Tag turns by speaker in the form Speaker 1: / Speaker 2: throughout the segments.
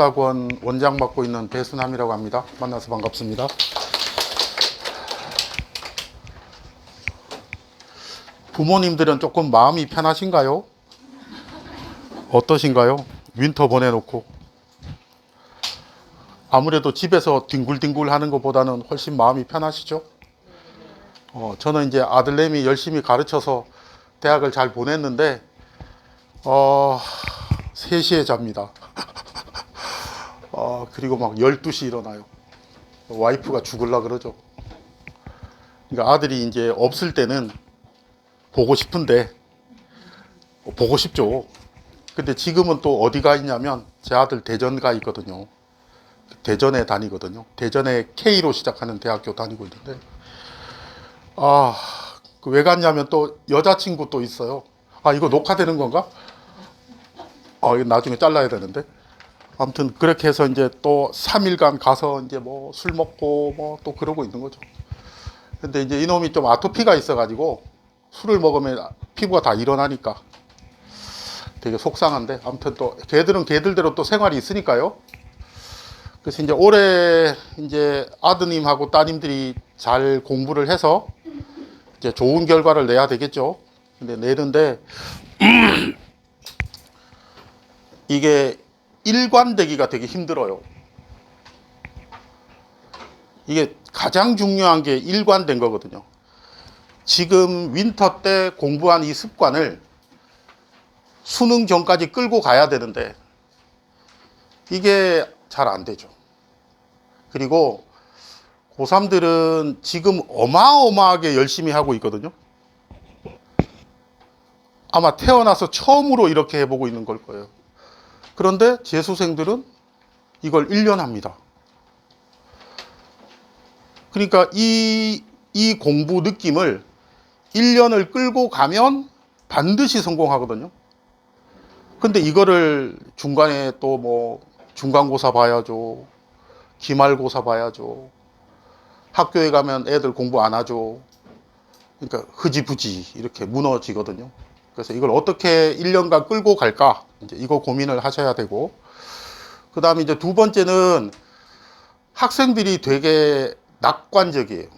Speaker 1: 학원 원장 맡고 있는 배순함이라고 합니다. 만나서 반갑습니다. 부모님들은 조금 마음이 편하신가요? 어떠신가요? 윈터 보내놓고 아무래도 집에서 뒹굴뒹굴 하는 것보다는 훨씬 마음이 편하시죠? 저는 이제 아들내미 열심히 가르쳐서 대학을 잘 보냈는데 3시에 잡니다. 그리고 막 12시 일어나요. 와이프가 죽을라 그러죠. 그러니까 아들이 이제 없을 때는 보고 싶은데 보고 싶죠. 근데 지금은 또 어디가 있냐면 제 아들 대전 가 있거든요. 대전에 다니거든요. 대전에 K로 시작하는 대학교 다니고 있는데 왜 갔냐면 또 여자친구 또 있어요. 이거 녹화되는 건가? 이거 나중에 잘라야 되는데. 아무튼 그렇게 해서 이제 또 3일간 가서 이제 뭐 술 먹고 뭐 또 그러고 있는 거죠. 근데 이제 이놈이 좀 아토피가 있어가지고 술을 먹으면 피부가 다 일어나니까 되게 속상한데, 아무튼 또 걔들은 걔들대로 또 생활이 있으니까요. 그래서 이제 올해 이제 아드님하고 따님들이 잘 공부를 해서 이제 좋은 결과를 내야 되겠죠. 근데 내는데 이게 일관되기가 되게 힘들어요. 이게 가장 중요한 게 일관된 거거든요. 지금 윈터 때 공부한 이 습관을 수능 전까지 끌고 가야 되는데 이게 잘 안 되죠. 그리고 고3들은 지금 어마어마하게 열심히 하고 있거든요. 아마 태어나서 처음으로 이렇게 해보고 있는 걸 거예요. 그런데 재수생들은 이걸 1년 합니다. 그러니까 이 공부 느낌을 1년을 끌고 가면 반드시 성공하거든요. 근데 이거를 중간에 또 뭐 중간고사 봐야죠. 기말고사 봐야죠. 학교에 가면 애들 공부 안 하죠. 그러니까 흐지부지 이렇게 무너지거든요. 그래서 이걸 어떻게 1년간 끌고 갈까? 이제 이거 고민을 하셔야 되고, 그 다음에 이제 두 번째는 학생들이 되게 낙관적이에요.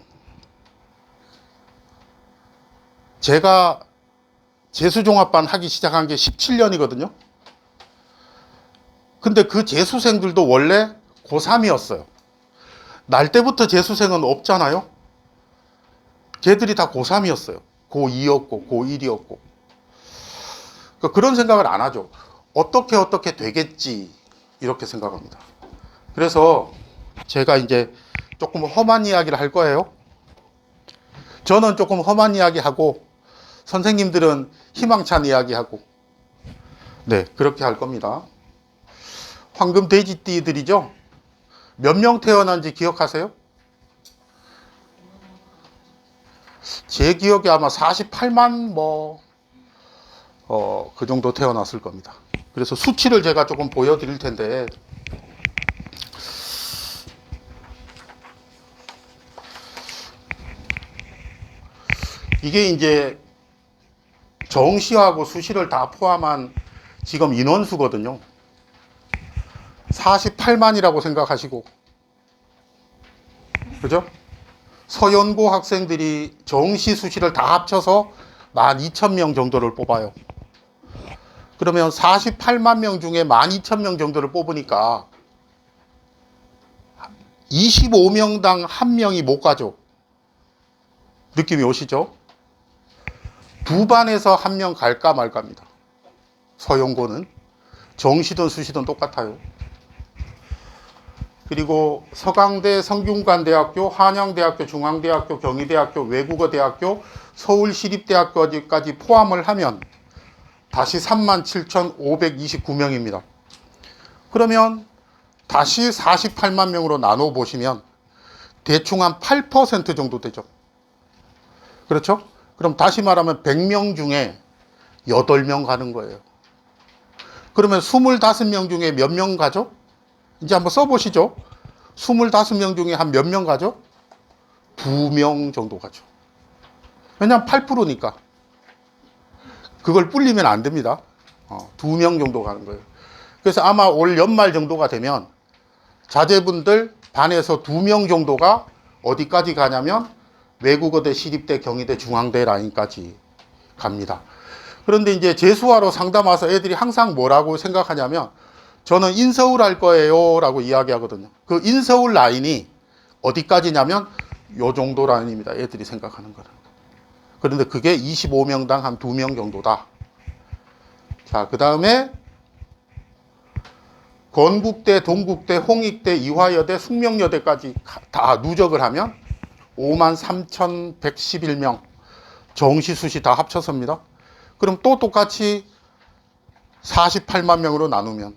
Speaker 1: 제가 재수종합반 하기 시작한 게 17년이거든요. 근데 그 재수생들도 원래 고3이었어요. 날 때부터 재수생은 없잖아요. 걔들이 다 고3이었어요. 고2였고 고1이었고. 그러니까 그런 생각을 안 하죠. 어떻게 되겠지 이렇게 생각합니다. 그래서 제가 이제 조금 험한 이야기를 할 거예요. 저는 조금 험한 이야기 하고 선생님들은 희망찬 이야기 하고, 네, 그렇게 할 겁니다. 황금 돼지띠들이죠. 몇 명 태어난지 기억하세요? 제 기억에 아마 48만 그 정도 태어났을 겁니다. 그래서 수치를 제가 조금 보여드릴 텐데, 이게 이제 정시하고 수시를 다 포함한 지금 인원수거든요. 48만이라고 생각하시고, 그죠? 서연고 학생들이 정시 수시를 다 합쳐서 12,000명 정도를 뽑아요. 그러면 48만 명 중에 12,000명 정도를 뽑으니까 25명당 1명이 못 가죠. 느낌이 오시죠? 두 반에서 1명 갈까 말까입니다. 서연고는 정시든 수시든 똑같아요. 그리고 서강대, 성균관대학교, 한양대학교, 중앙대학교, 경희대학교, 외국어대학교, 서울시립대학교까지 포함을 하면 다시 37,529명입니다. 그러면 다시 48만 명으로 나눠 보시면 대충 한 8% 정도 되죠. 그렇죠? 그럼 다시 말하면 100명 중에 8명 가는 거예요. 그러면 25명 중에 몇 명 가죠? 이제 한번 써보시죠. 25명 중에 한 몇 명 가죠? 2명 정도 가죠. 왜냐하면 8%니까. 그걸 불리면 안 됩니다. 2명 정도 가는 거예요. 그래서 아마 올 연말 정도가 되면 자제분들 반에서 2명 정도가 어디까지 가냐면 외국어대, 시립대, 경희대, 중앙대 라인까지 갑니다. 그런데 이제 재수화로 상담 와서 애들이 항상 뭐라고 생각하냐면 저는 인서울 할 거예요 라고 이야기하거든요. 그 인서울 라인이 어디까지냐면 요 정도 라인입니다. 애들이 생각하는 거는. 그런데 그게 25명당 한 2명 정도다. 자, 그 다음에 건국대, 동국대, 홍익대, 이화여대, 숙명여대까지 다 누적을 하면 53,111명 정시수시 다 합쳐서입니다. 그럼 또 똑같이 48만 명으로 나누면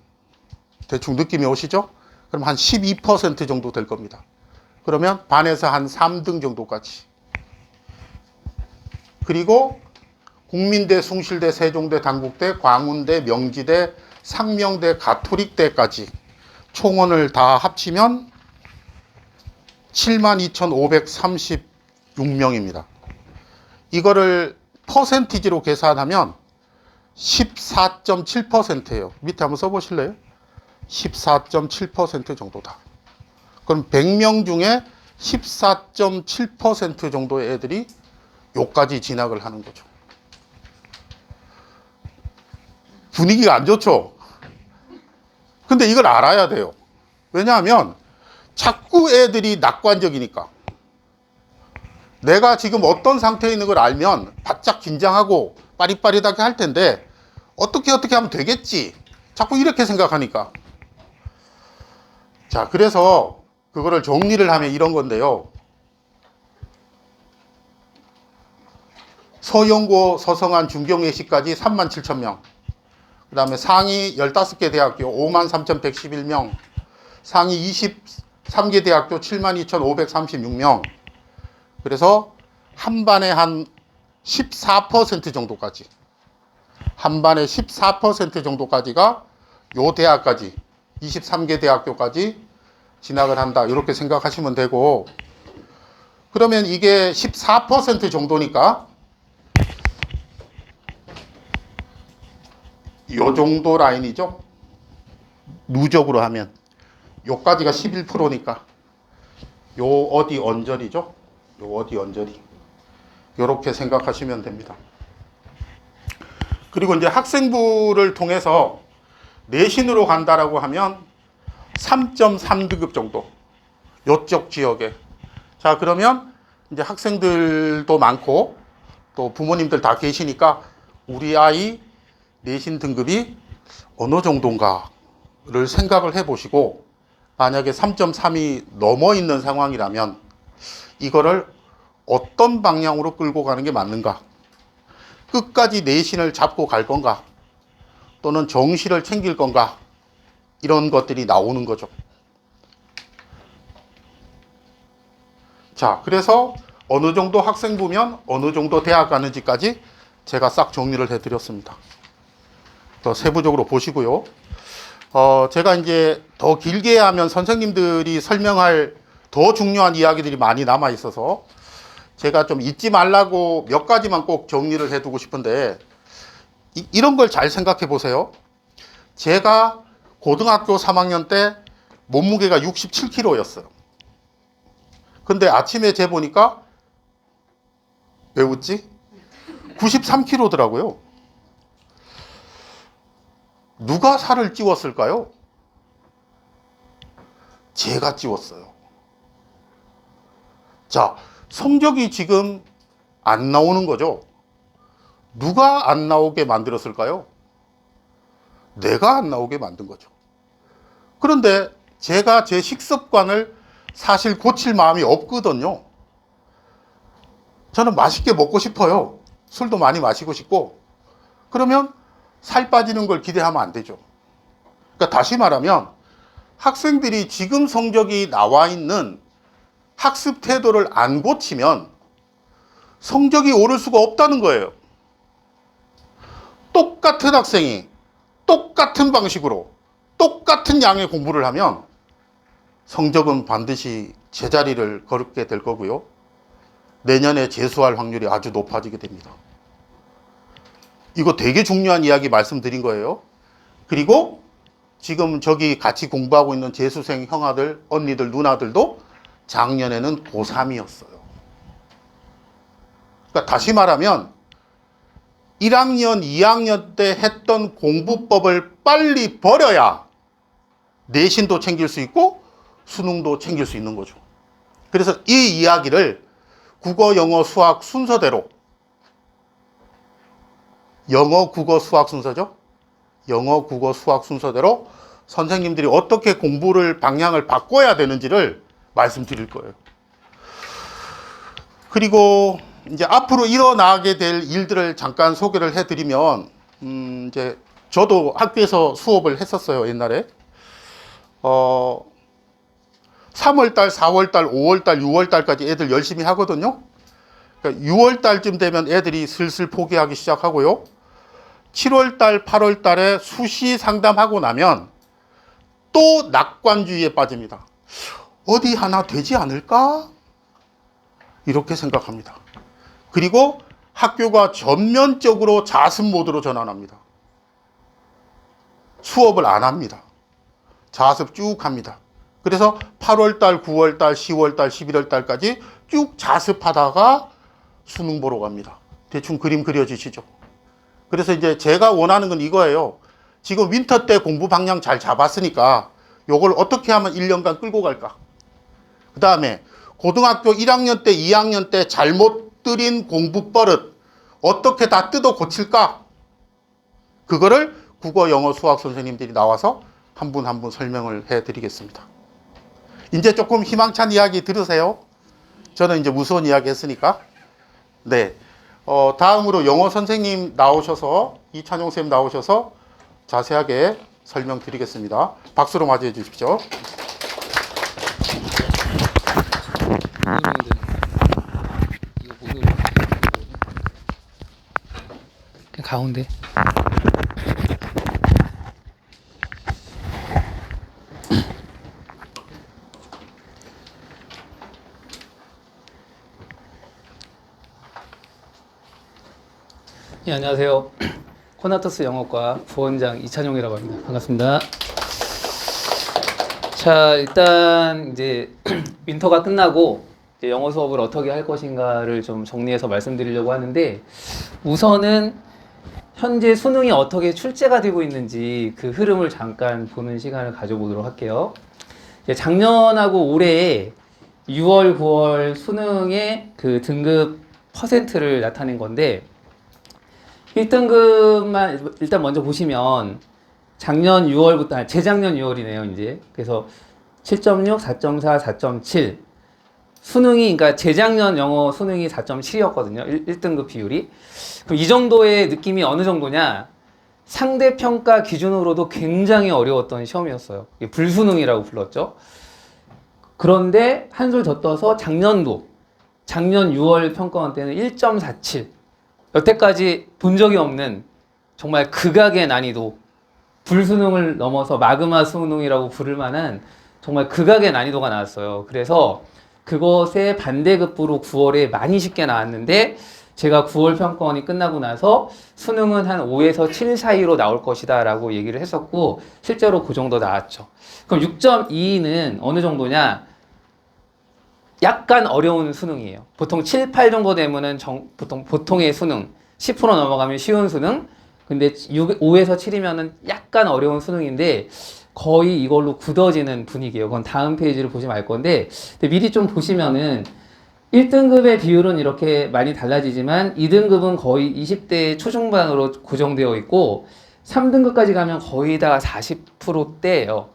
Speaker 1: 대충 느낌이 오시죠? 그럼 한 12% 정도 될 겁니다. 그러면 반에서 한 3등 정도까지. 그리고 국민대, 숭실대, 세종대, 단국대, 광운대, 명지대, 상명대, 가톨릭대까지 총원을 다 합치면 72,536명입니다. 이거를 퍼센티지로 계산하면 14.7%예요. 밑에 한번 써보실래요? 14.7% 정도다. 그럼 100명 중에 14.7% 정도의 애들이 요까지 진학을 하는 거죠. 분위기가 안 좋죠? 근데 이걸 알아야 돼요. 왜냐하면 자꾸 애들이 낙관적이니까. 내가 지금 어떤 상태에 있는 걸 알면 바짝 긴장하고 빠릿빠릿하게 할 텐데 어떻게 하면 되겠지. 자꾸 이렇게 생각하니까. 자, 그래서 그거를 정리를 하면 이런 건데요. 서영고, 서성한, 중경예시까지 37,000명. 그 다음에 상위 15개 대학교 53,111명. 상위 23개 대학교 72,536명. 그래서 한 반에 한 14% 정도까지. 한 반에 14% 정도까지가 요 대학까지 23개 대학교까지 진학을 한다. 이렇게 생각하시면 되고, 그러면 이게 14% 정도니까 요 정도 라인이죠. 누적으로 하면 요까지가 11%니까 요 어디 언저리죠. 요 어디 언저리. 요렇게 생각하시면 됩니다. 그리고 이제 학생부를 통해서 내신으로 간다라고 하면 3.3등급 정도. 요쪽 지역에. 자, 그러면 이제 학생들도 많고 또 부모님들 다 계시니까 우리 아이 내신 등급이 어느 정도인가를 생각을 해보시고, 만약에 3.3이 넘어 있는 상황이라면 이거를 어떤 방향으로 끌고 가는 게 맞는가? 끝까지 내신을 잡고 갈 건가? 또는 정시를 챙길 건가? 이런 것들이 나오는 거죠. 자, 그래서 어느 정도 학생부면 어느 정도 대학 가는지까지 제가 싹 정리를 해드렸습니다. 더 세부적으로 보시고요. 제가 이제 더 길게 하면 선생님들이 설명할 더 중요한 이야기들이 많이 남아 있어서 제가 좀 잊지 말라고 몇 가지만 꼭 정리를 해두고 싶은데, 이런 걸 잘 생각해 보세요. 제가 고등학교 3학년 때 몸무게가 67kg였어요. 근데 아침에 재보니까 왜 웃지? 93kg더라고요. 누가 살을 찌웠을까요? 제가 찌웠어요. 자, 성적이 지금 안 나오는 거죠. 누가 안 나오게 만들었을까요? 내가 안 나오게 만든 거죠. 그런데 제가 제 식습관을 사실 고칠 마음이 없거든요. 저는 맛있게 먹고 싶어요. 술도 많이 마시고 싶고. 그러면 살 빠지는 걸 기대하면 안 되죠. 그러니까 다시 말하면 학생들이 지금 성적이 나와 있는 학습 태도를 안 고치면 성적이 오를 수가 없다는 거예요. 똑같은 학생이 똑같은 방식으로 똑같은 양의 공부를 하면 성적은 반드시 제자리를 걸게 될 거고요. 내년에 재수할 확률이 아주 높아지게 됩니다. 이거 되게 중요한 이야기 말씀드린 거예요. 그리고 지금 저기 같이 공부하고 있는 재수생 형아들, 언니들, 누나들도 작년에는 고3이었어요. 그러니까 다시 말하면 1학년, 2학년 때 했던 공부법을 빨리 버려야 내신도 챙길 수 있고 수능도 챙길 수 있는 거죠. 그래서 이 이야기를 국어, 영어, 수학 순서대로, 영어, 국어, 수학 순서죠. 영어, 국어, 수학 순서대로 선생님들이 어떻게 공부를 방향을 바꿔야 되는지를 말씀드릴 거예요. 그리고 이제 앞으로 일어나게 될 일들을 잠깐 소개를 해드리면, 이제 저도 학교에서 수업을 했었어요, 옛날에. 3월달, 4월달, 5월달, 6월달까지 애들 열심히 하거든요. 그러니까 6월달쯤 되면 애들이 슬슬 포기하기 시작하고요. 7월달, 8월달에 수시 상담하고 나면 또 낙관주의에 빠집니다. 어디 하나 되지 않을까? 이렇게 생각합니다. 그리고 학교가 전면적으로 자습 모드로 전환합니다. 수업을 안 합니다. 자습 쭉 합니다. 그래서 8월달, 9월달, 10월달, 11월달까지 쭉 자습하다가 수능 보러 갑니다. 대충 그림 그려지시죠? 그래서 이제 제가 원하는 건 이거예요. 지금 윈터 때 공부 방향 잘 잡았으니까 요걸 어떻게 하면 1년간 끌고 갈까? 그 다음에 고등학교 1학년 때, 2학년 때 잘못 들인 공부 버릇 어떻게 다 뜯어 고칠까? 그거를 국어, 영어, 수학 선생님들이 나와서 한 분 한 분 설명을 해드리겠습니다. 이제 조금 희망찬 이야기 들으세요. 저는 이제 무서운 이야기 했으니까. 네. 다음으로 영어 선생님 나오셔서, 이찬용 쌤 나오셔서 자세하게 설명드리겠습니다. 박수로 맞이해 주십시오.
Speaker 2: 가운데. 네, 안녕하세요. 코나토스 영어과 부원장 이찬용이라고 합니다. 반갑습니다. 자, 일단 이제 윈터가 끝나고 이제 영어 수업을 어떻게 할 것인가를 좀 정리해서 말씀드리려고 하는데, 우선은 현재 수능이 어떻게 출제가 되고 있는지 그 흐름을 잠깐 보는 시간을 가져보도록 할게요. 작년하고 올해 6월, 9월 수능의 그 등급 퍼센트를 나타낸 건데, 1등급만 일단 먼저 보시면 작년 6월부터, 재작년 6월이네요, 이제. 그래서 7.6, 4.4, 4.7. 수능이, 그러니까 재작년 영어 수능이 4.7이었거든요. 1등급 비율이. 그럼 이 정도의 느낌이 어느 정도냐? 상대평가 기준으로도 굉장히 어려웠던 시험이었어요. 불수능이라고 불렀죠. 그런데 한술 더 떠서 작년 6월 평가원 때는 1.47. 여태까지 본 적이 없는 정말 극악의 난이도, 불수능을 넘어서 마그마 수능이라고 부를 만한 정말 극악의 난이도가 나왔어요. 그래서 그것의 반대급부로 9월에 많이 쉽게 나왔는데, 제가 9월 평가원이 끝나고 나서 수능은 한 5에서 7 사이로 나올 것이다 라고 얘기를 했었고, 실제로 그 정도 나왔죠. 그럼 6.2는 어느 정도냐? 약간 어려운 수능이에요. 보통 7, 8 정도 되면은 보통의 수능, 10% 넘어가면 쉬운 수능. 근데 5에서 7이면은 약간 어려운 수능인데 거의 이걸로 굳어지는 분위기예요. 그건 다음 페이지를 보시면 알 건데, 근데 미리 좀 보시면은 1등급의 비율은 이렇게 많이 달라지지만 2등급은 거의 20대 초중반으로 고정되어 있고 3등급까지 가면 거의 다 40%대예요.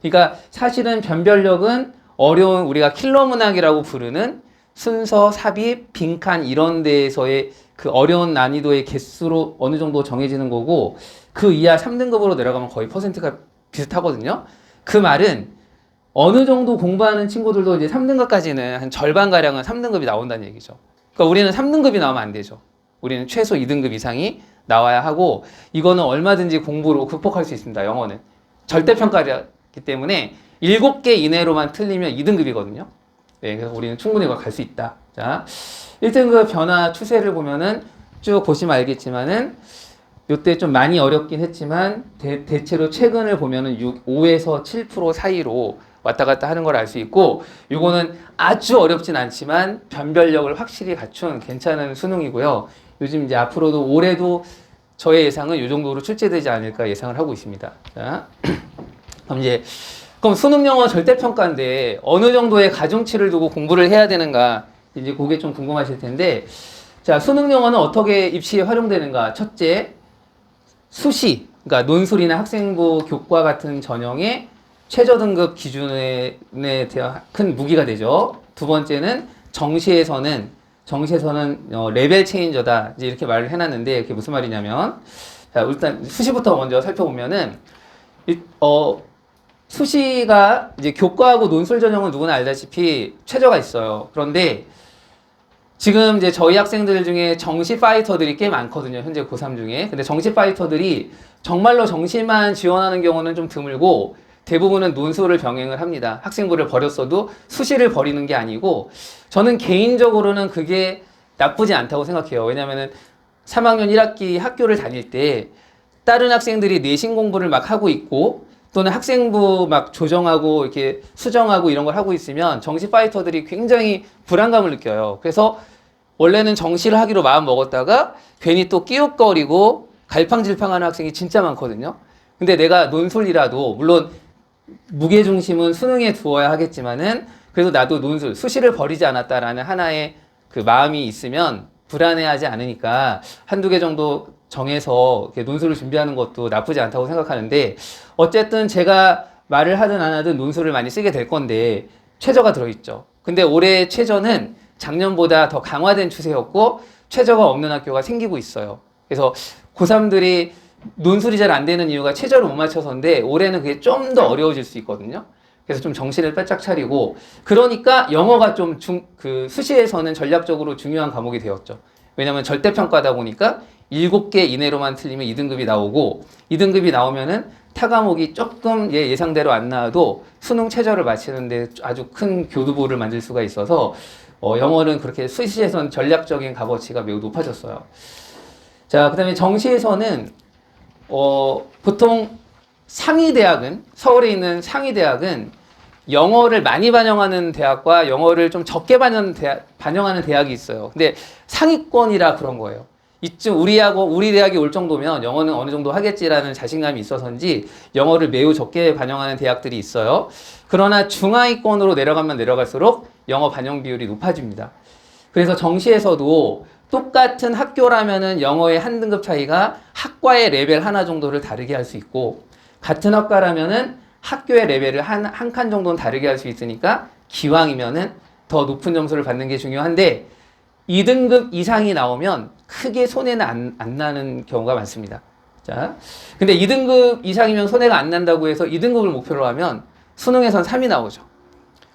Speaker 2: 그러니까 사실은 변별력은 어려운, 우리가 킬러 문항이라고 부르는 순서, 삽입, 빈칸 이런 데에서의 그 어려운 난이도의 개수로 어느 정도 정해지는 거고, 그 이하 3등급으로 내려가면 거의 퍼센트가 비슷하거든요. 그 말은 어느 정도 공부하는 친구들도 이제 3등급까지는 한 절반가량은 3등급이 나온다는 얘기죠. 그러니까 우리는 3등급이 나오면 안 되죠. 우리는 최소 2등급 이상이 나와야 하고, 이거는 얼마든지 공부로 극복할 수 있습니다. 영어는 절대평가이기 때문에 7개 이내로만 틀리면 2등급이거든요. 네, 그래서 우리는 충분히 이걸 갈 수 있다. 자, 1등급 변화 추세를 보면은 쭉 보시면 알겠지만은 요때 좀 많이 어렵긴 했지만 대체로 최근을 보면은 5에서 7% 사이로 왔다 갔다 하는 걸 알 수 있고, 요거는 아주 어렵진 않지만 변별력을 확실히 갖춘 괜찮은 수능이고요. 요즘 이제 앞으로도 올해도 저의 예상은 이 정도로 출제되지 않을까 예상을 하고 있습니다. 자, 그럼 수능 영어 절대평가인데 어느 정도의 가중치를 두고 공부를 해야 되는가, 이제 그게 좀 궁금하실 텐데, 자, 수능 영어는 어떻게 입시에 활용되는가? 첫째, 수시, 그러니까 논술이나 학생부 교과 같은 전형의 최저 등급 기준에 대한 큰 무기가 되죠. 두 번째는 정시에서는 레벨 체인저다, 이제 이렇게 말을 해놨는데, 그게 무슨 말이냐면, 자, 일단 수시부터 먼저 살펴보면은, 수시가 이제 교과하고 논술 전형은 누구나 알다시피 최저가 있어요. 그런데 지금 이제 저희 학생들 중에 정시 파이터들이 꽤 많거든요. 현재 고3 중에. 근데 정시 파이터들이 정말로 정시만 지원하는 경우는 좀 드물고, 대부분은 논술을 병행을 합니다. 학생부를 버렸어도 수시를 버리는 게 아니고, 저는 개인적으로는 그게 나쁘지 않다고 생각해요. 왜냐면은 3학년 1학기 학교를 다닐 때 다른 학생들이 내신 공부를 막 하고 있고, 또는 학생부 막 조정하고 이렇게 수정하고 이런 걸 하고 있으면 정시 파이터들이 굉장히 불안감을 느껴요. 그래서 원래는 정시를 하기로 마음 먹었다가 괜히 또 끼웃거리고 갈팡질팡하는 학생이 진짜 많거든요. 근데 내가 논술이라도, 물론 무게중심은 수능에 두어야 하겠지만은, 그래도 나도 논술, 수시를 버리지 않았다라는 하나의 그 마음이 있으면 불안해하지 않으니까 한두 개 정도 정해서 이렇게 논술을 준비하는 것도 나쁘지 않다고 생각하는데, 어쨌든 제가 말을 하든 안 하든 논술을 많이 쓰게 될 건데 최저가 들어있죠. 근데 올해 최저는 작년보다 더 강화된 추세였고, 최저가 없는 학교가 생기고 있어요. 그래서 고3들이 논술이 잘 안 되는 이유가 최저를 못 맞춰서인데, 올해는 그게 좀 더 어려워질 수 있거든요. 그래서 좀 정신을 바짝 차리고, 그러니까 영어가 좀 수시에서는 전략적으로 중요한 과목이 되었죠. 왜냐면 절대평가다 보니까 7개 이내로만 틀리면 2등급이 나오고, 2등급이 나오면은 타 과목이 조금 예상대로 안 나와도 수능 최저를 맞추는데 아주 큰 교두보를 만들 수가 있어서, 영어는 그렇게 수시에서는 전략적인 값어치가 매우 높아졌어요. 자, 그 다음에 정시에서는 보통 서울에 있는 상위 대학은 영어를 많이 반영하는 대학과 영어를 좀 적게 반영하는 대학이 있어요. 근데 상위권이라 그런 거예요. 이쯤 우리 대학이 올 정도면 영어는 어느 정도 하겠지라는 자신감이 있어서인지 영어를 매우 적게 반영하는 대학들이 있어요. 그러나 중하위권으로 내려가면 내려갈수록 영어 반영 비율이 높아집니다. 그래서 정시에서도 똑같은 학교라면은 영어의 한 등급 차이가 학과의 레벨 하나 정도를 다르게 할 수 있고, 같은 학과라면은 학교의 레벨을 한 칸 정도는 다르게 할 수 있으니까 기왕이면은 더 높은 점수를 받는 게 중요한데, 2등급 이상이 나오면 크게 손해는 안 나는 경우가 많습니다. 자, 근데 2등급 이상이면 손해가 안 난다고 해서 2등급을 목표로 하면 수능에선 3이 나오죠.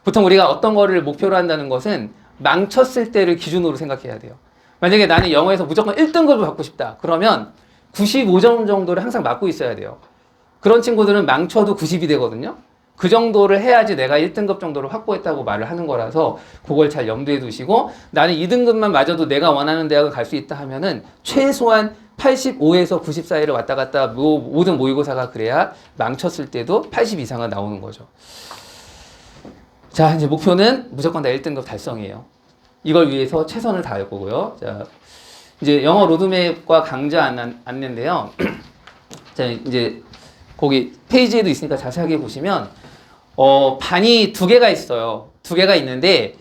Speaker 2: 보통 우리가 어떤 거를 목표로 한다는 것은 망쳤을 때를 기준으로 생각해야 돼요. 만약에 나는 영어에서 무조건 1등급을 받고 싶다. 그러면 95점 정도를 항상 맞고 있어야 돼요. 그런 친구들은 망쳐도 90이 되거든요. 그 정도를 해야지 내가 1등급 정도를 확보했다고 말을 하는 거라서 그걸 잘 염두에 두시고, 나는 2등급만 맞아도 내가 원하는 대학을 갈 수 있다 하면은 최소한 85에서 90 사이를 왔다 갔다 모든 모의고사가 그래야 망쳤을 때도 80 이상은 나오는 거죠. 자, 이제 목표는 무조건 다 1등급 달성이에요. 이걸 위해서 최선을 다할 거고요. 자, 이제 영어 로드맵과 강좌 안내인데요. 자, 이제 거기 페이지에도 있으니까 자세하게 보시면, 반이 2개가 있어요. 2개가 있는데,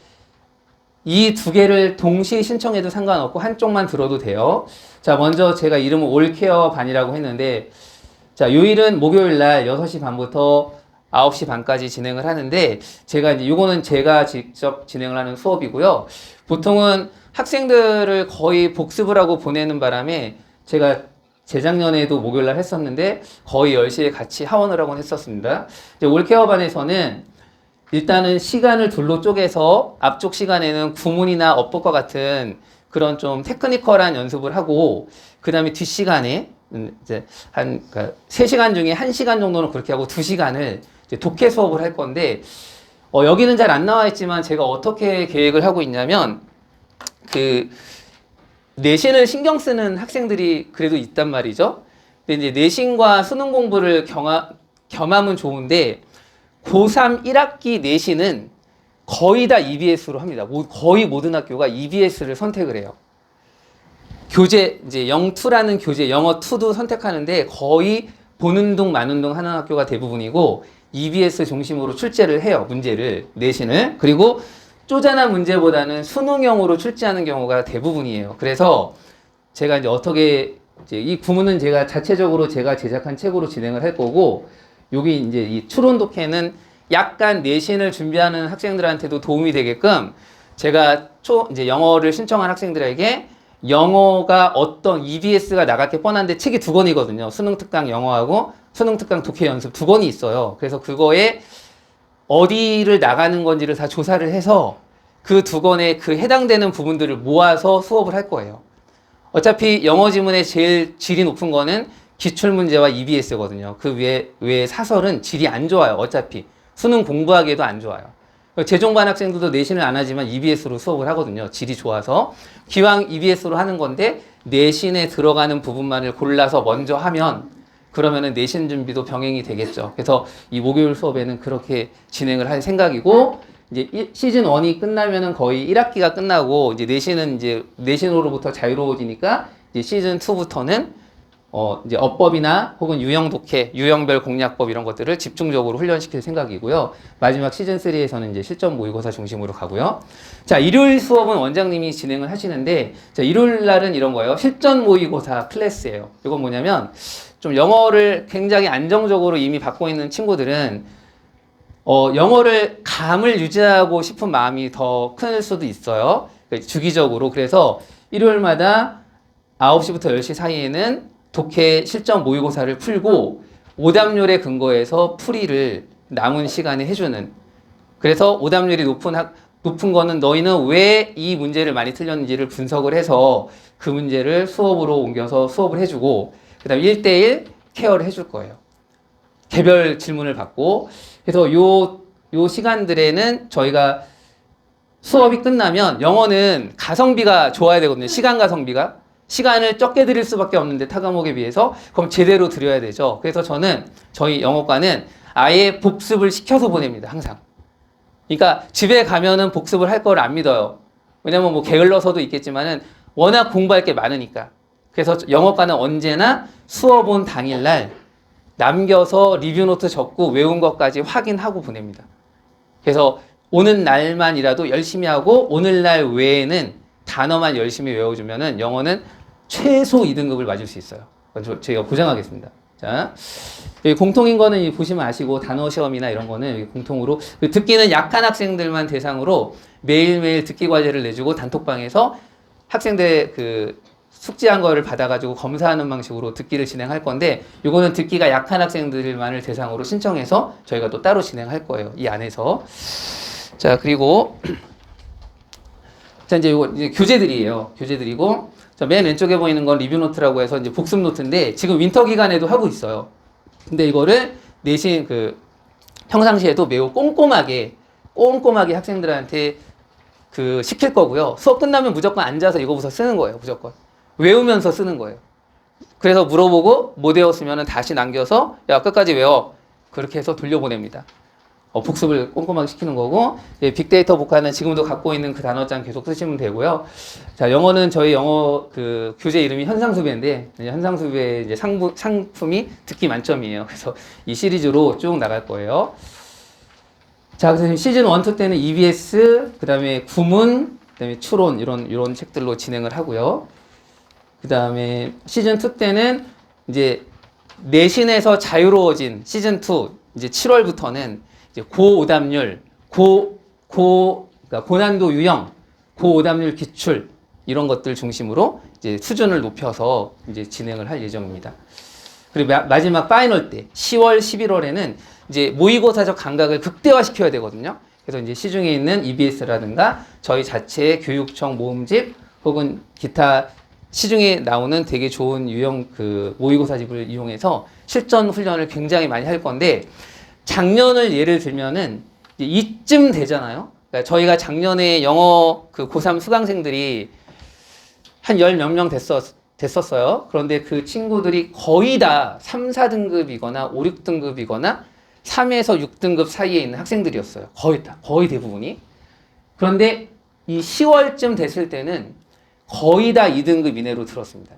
Speaker 2: 이 2개를 동시에 신청해도 상관없고 한쪽만 들어도 돼요. 자, 먼저 제가 이름은 올케어 반이라고 했는데, 자, 요일은 목요일 날 6시 반부터 9시 반까지 진행을 하는데, 요거는 제가 직접 진행을 하는 수업이고요. 보통은 학생들을 거의 복습을 하고 보내는 바람에 제가 재작년에도 목요일 날 했었는데 거의 10시에 같이 하원을 하곤 했었습니다. 이제 올케어 반에서는 일단은 시간을 둘로 쪼개서 앞쪽 시간에는 구문이나 어법과 같은 그런 좀 테크니컬한 연습을 하고, 그 다음에 뒷시간에 이제 그러니까 3시간 중에 1시간 정도는 그렇게 하고 2시간을 이제 독해 수업을 할 건데, 여기는 잘 안 나와 있지만 제가 어떻게 계획을 하고 있냐면, 내신을 신경 쓰는 학생들이 그래도 있단 말이죠. 근데 이제 내신과 수능 공부를 겸하면 좋은데 고3 1학기 내신은 거의 다 EBS로 합니다. 거의 모든 학교가 EBS를 선택을 해요. 교재 이제 영투라는 교재 영어 2도 선택하는데 거의 보는 둥 마는 둥 하는 학교가 대부분이고 EBS 중심으로 출제를 해요. 문제를 내신을. 그리고 쪼잔한 문제보다는 수능형으로 출제하는 경우가 대부분이에요. 그래서 제가 이제 어떻게 이제 이 구문은 제가 자체적으로 제가 제작한 책으로 진행을 할 거고 여기 이제 이 추론 독해는 약간 내신을 준비하는 학생들한테도 도움이 되게끔 제가 이제 영어를 신청한 학생들에게 영어가 어떤 EBS가 나갈 게 뻔한데 책이 2권이거든요. 수능 특강 영어하고 수능 특강 독해 연습 2권이 있어요. 그래서 그거에 어디를 나가는 건지를 다 조사를 해서 그 2권에 그 해당되는 부분들을 모아서 수업을 할 거예요. 어차피 영어 지문의 제일 질이 높은 거는 기출문제와 EBS거든요. 그 외에 사설은 질이 안 좋아요. 어차피 수능 공부하기에도 안 좋아요. 재종반 학생들도 내신을 안 하지만 EBS로 수업을 하거든요. 질이 좋아서. 기왕 EBS로 하는 건데 내신에 들어가는 부분만을 골라서 먼저 하면 그러면은 내신 준비도 병행이 되겠죠. 그래서 이 목요일 수업에는 그렇게 진행을 할 생각이고 이제 시즌 1이 끝나면은 거의 1학기가 끝나고 이제 내신은 이제 내신으로부터 자유로워지니까 이제 시즌 2부터는 이제 어법이나 혹은 유형 독해, 유형별 공략법 이런 것들을 집중적으로 훈련시킬 생각이고요. 마지막 시즌 3에서는 이제 실전 모의고사 중심으로 가고요. 자, 일요일 수업은 원장님이 진행을 하시는데, 자, 일요일 날은 이런 거예요. 실전 모의고사 클래스예요. 이건 뭐냐면, 좀 영어를 굉장히 안정적으로 이미 받고 있는 친구들은, 영어를 감을 유지하고 싶은 마음이 더 클 수도 있어요. 주기적으로. 그래서 일요일마다 9시부터 10시 사이에는 독해 실전 모의고사를 풀고 오답률에 근거해서 풀이를 남은 시간에 해주는. 그래서 오답률이 높은 거는 너희는 왜 이 문제를 많이 틀렸는지를 분석을 해서 그 문제를 수업으로 옮겨서 수업을 해주고 그 다음에 1대1 케어를 해줄 거예요. 개별 질문을 받고 그래서 요 시간들에는 저희가 수업이 끝나면 영어는 가성비가 좋아야 되거든요. 시간 가성비가. 시간을 적게 드릴 수밖에 없는데 타 과목에 비해서 그럼 제대로 드려야 되죠. 그래서 저희 영어과는 아예 복습을 시켜서 보냅니다. 항상. 그러니까 집에 가면은 복습을 할 걸 안 믿어요. 왜냐면 뭐 게을러서도 있겠지만은 워낙 공부할 게 많으니까. 그래서 영어과는 언제나 수업 온 당일날 남겨서 리뷰 노트 적고 외운 것까지 확인하고 보냅니다. 그래서 오는 날만이라도 열심히 하고 오늘날 외에는 단어만 열심히 외워주면은 영어는 최소 2등급을 맞을 수 있어요. 저희가 보장하겠습니다. 자, 여기 공통인 거는 보시면 아시고 단어 시험이나 이런 거는 여기 공통으로 듣기는 약한 학생들만 대상으로 매일매일 듣기 과제를 내주고 단톡방에서 학생들 그 숙지한 거를 받아가지고 검사하는 방식으로 듣기를 진행할 건데 이거는 듣기가 약한 학생들만을 대상으로 신청해서 저희가 또 따로 진행할 거예요. 이 안에서. 자, 그리고 자, 이제 이거 이제 교재들이에요. 교재들이고, 자, 맨 왼쪽에 보이는 건 리뷰 노트라고 해서 이제 복습 노트인데, 지금 윈터 기간에도 하고 있어요. 근데 이거를 내신 평상시에도 매우 꼼꼼하게 학생들한테 시킬 거고요. 수업 끝나면 무조건 앉아서 이거부터 쓰는 거예요. 무조건. 외우면서 쓰는 거예요. 그래서 물어보고 못 외웠으면 다시 남겨서, 야, 끝까지 외워. 그렇게 해서 돌려보냅니다. 복습을 꼼꼼하게 시키는 거고, 빅데이터 복화는 지금도 갖고 있는 그 단어장 계속 쓰시면 되고요. 자, 영어는 저희 영어 교재 이름이 현상수배인데, 현상수배 이제 상품이 듣기 만점이에요. 그래서 이 시리즈로 쭉 나갈 거예요. 자, 그래서 시즌 1, 2 때는 EBS, 그 다음에 구문, 그 다음에 추론, 이런 책들로 진행을 하고요. 그 다음에 시즌 2 때는 이제 내신에서 자유로워진 시즌 2, 이제 7월부터는 이제 고오답률, 그러니까 고난도 유형, 고오답률 기출 이런 것들 중심으로 이제 수준을 높여서 이제 진행을 할 예정입니다. 그리고 마지막 파이널 때 10월, 11월에는 이제 모의고사적 감각을 극대화시켜야 되거든요. 그래서 이제 시중에 있는 EBS라든가 저희 자체의 교육청 모음집 혹은 기타 시중에 나오는 되게 좋은 유형 모의고사집을 이용해서 실전 훈련을 굉장히 많이 할 건데 작년을 예를 들면은 이쯤 되잖아요. 그러니까 저희가 작년에 영어 고3 수강생들이 한 열 몇 명 됐었어요. 그런데 그 친구들이 거의 다 3, 4등급이거나 5, 6등급이거나 3에서 6등급 사이에 있는 학생들이었어요. 거의 대부분이. 그런데 이 10월쯤 됐을 때는 거의 다 2등급 이내로 들었습니다.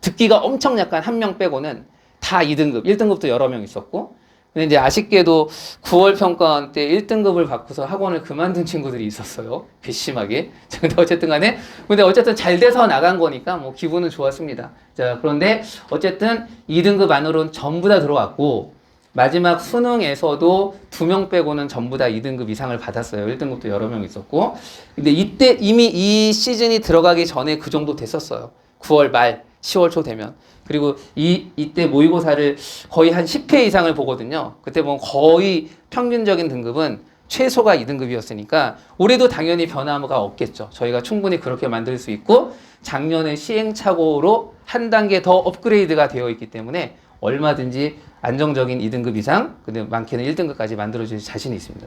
Speaker 2: 듣기가 엄청 약간 한 명 빼고는 다 2등급, 1등급도 여러 명 있었고, 근데 이제 아쉽게도 9월 평가원 때 1등급을 받고서 학원을 그만둔 친구들이 있었어요. 괘씸하게. 근데 어쨌든 간에, 근데 어쨌든 잘 돼서 나간 거니까 뭐 기분은 좋았습니다. 자, 그런데 어쨌든 2등급 안으로는 전부 다 들어왔고, 마지막 수능에서도 2명 빼고는 전부 다 2등급 이상을 받았어요. 1등급도 여러 명 있었고. 근데 이때 이미 이 시즌이 들어가기 전에 그 정도 됐었어요. 9월 말, 10월 초 되면. 그리고 이때 모의고사를 거의 한 10회 이상을 보거든요. 그때 보면 거의 평균적인 등급은 최소가 2등급이었으니까 올해도 당연히 변화가 없겠죠. 저희가 충분히 그렇게 만들 수 있고 작년에 시행착오로 한 단계 더 업그레이드가 되어 있기 때문에 얼마든지 안정적인 2등급 이상, 근데 많게는 1등급까지 만들어줄 자신이 있습니다.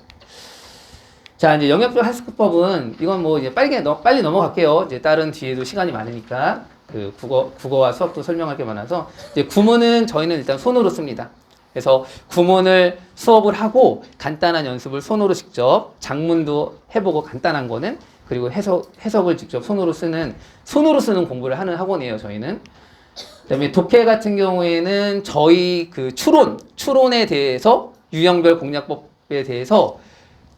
Speaker 2: 자, 이제 영역별 학습법은 이건 뭐 이제 빨리 넘어갈게요. 이제 다른 뒤에도 시간이 많으니까. 그 국어와 수학도 설명할 게 많아서 이제 구문은 저희는 일단 손으로 씁니다. 그래서 구문을 수업을 하고 간단한 연습을 손으로 직접 작문도 해보고 간단한 거는 그리고 해석을 직접 손으로 쓰는 공부를 하는 학원이에요. 저희는. 그다음에 독해 같은 경우에는 저희 그 추론에 대해서 유형별 공략법에 대해서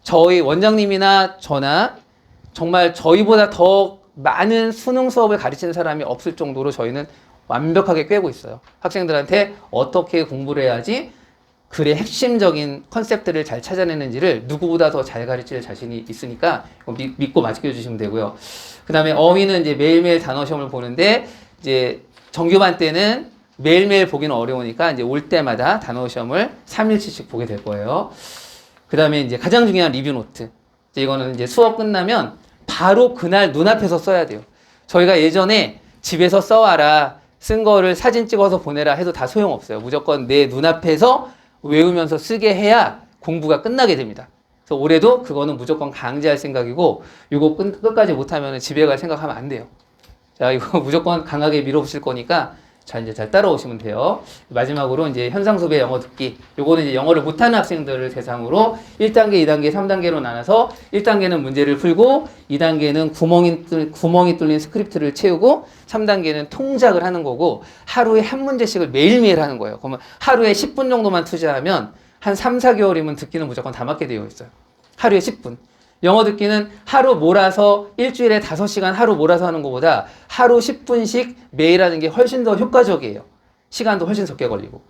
Speaker 2: 저희 원장님이나 저나 정말 저희보다 더 많은 수능 수업을 가르치는 사람이 없을 정도로 저희는 완벽하게 꿰고 있어요. 학생들한테 어떻게 공부를 해야지 글의 핵심적인 컨셉들을 잘 찾아내는지를 누구보다 더 잘 가르칠 자신이 있으니까 믿고 맡겨주시면 되고요. 그 다음에 어휘는 이제 매일매일 단어 시험을 보는데 이제 정규반 때는 매일매일 보기는 어려우니까 이제 올 때마다 단어 시험을 3일치씩 보게 될 거예요. 그 다음에 이제 가장 중요한 리뷰 노트. 이거는 이제 수업 끝나면 바로 그날 눈앞에서 써야 돼요. 저희가 예전에 집에서 써와라, 쓴 거를 사진 찍어서 보내라 해도 다 소용없어요. 무조건 내 눈앞에서 외우면서 쓰게 해야 공부가 끝나게 됩니다. 그래서 올해도 그거는 무조건 강제할 생각이고, 이거 끝까지 못하면 집에 갈 생각하면 안 돼요. 자, 이거 무조건 강하게 밀어붙일 거니까 자, 이제 잘 따라오시면 돼요. 마지막으로 이제 현상수배 영어 듣기. 요거는 이제 영어를 못하는 학생들을 대상으로 1단계, 2단계, 3단계로 나눠서 1단계는 문제를 풀고 2단계는 구멍이 뚫린 스크립트를 채우고 3단계는 통작을 하는 거고 하루에 한 문제씩을 매일매일 하는 거예요. 그러면 하루에 10분 정도만 투자하면 한 3, 4개월이면 듣기는 무조건 다 맞게 되어 있어요. 하루에 10분. 영어 듣기는 하루 몰아서 일주일에 5시간 하루 몰아서 하는 것보다 하루 10분씩 매일 하는 게 훨씬 더 효과적이에요. 시간도 훨씬 적게 걸리고.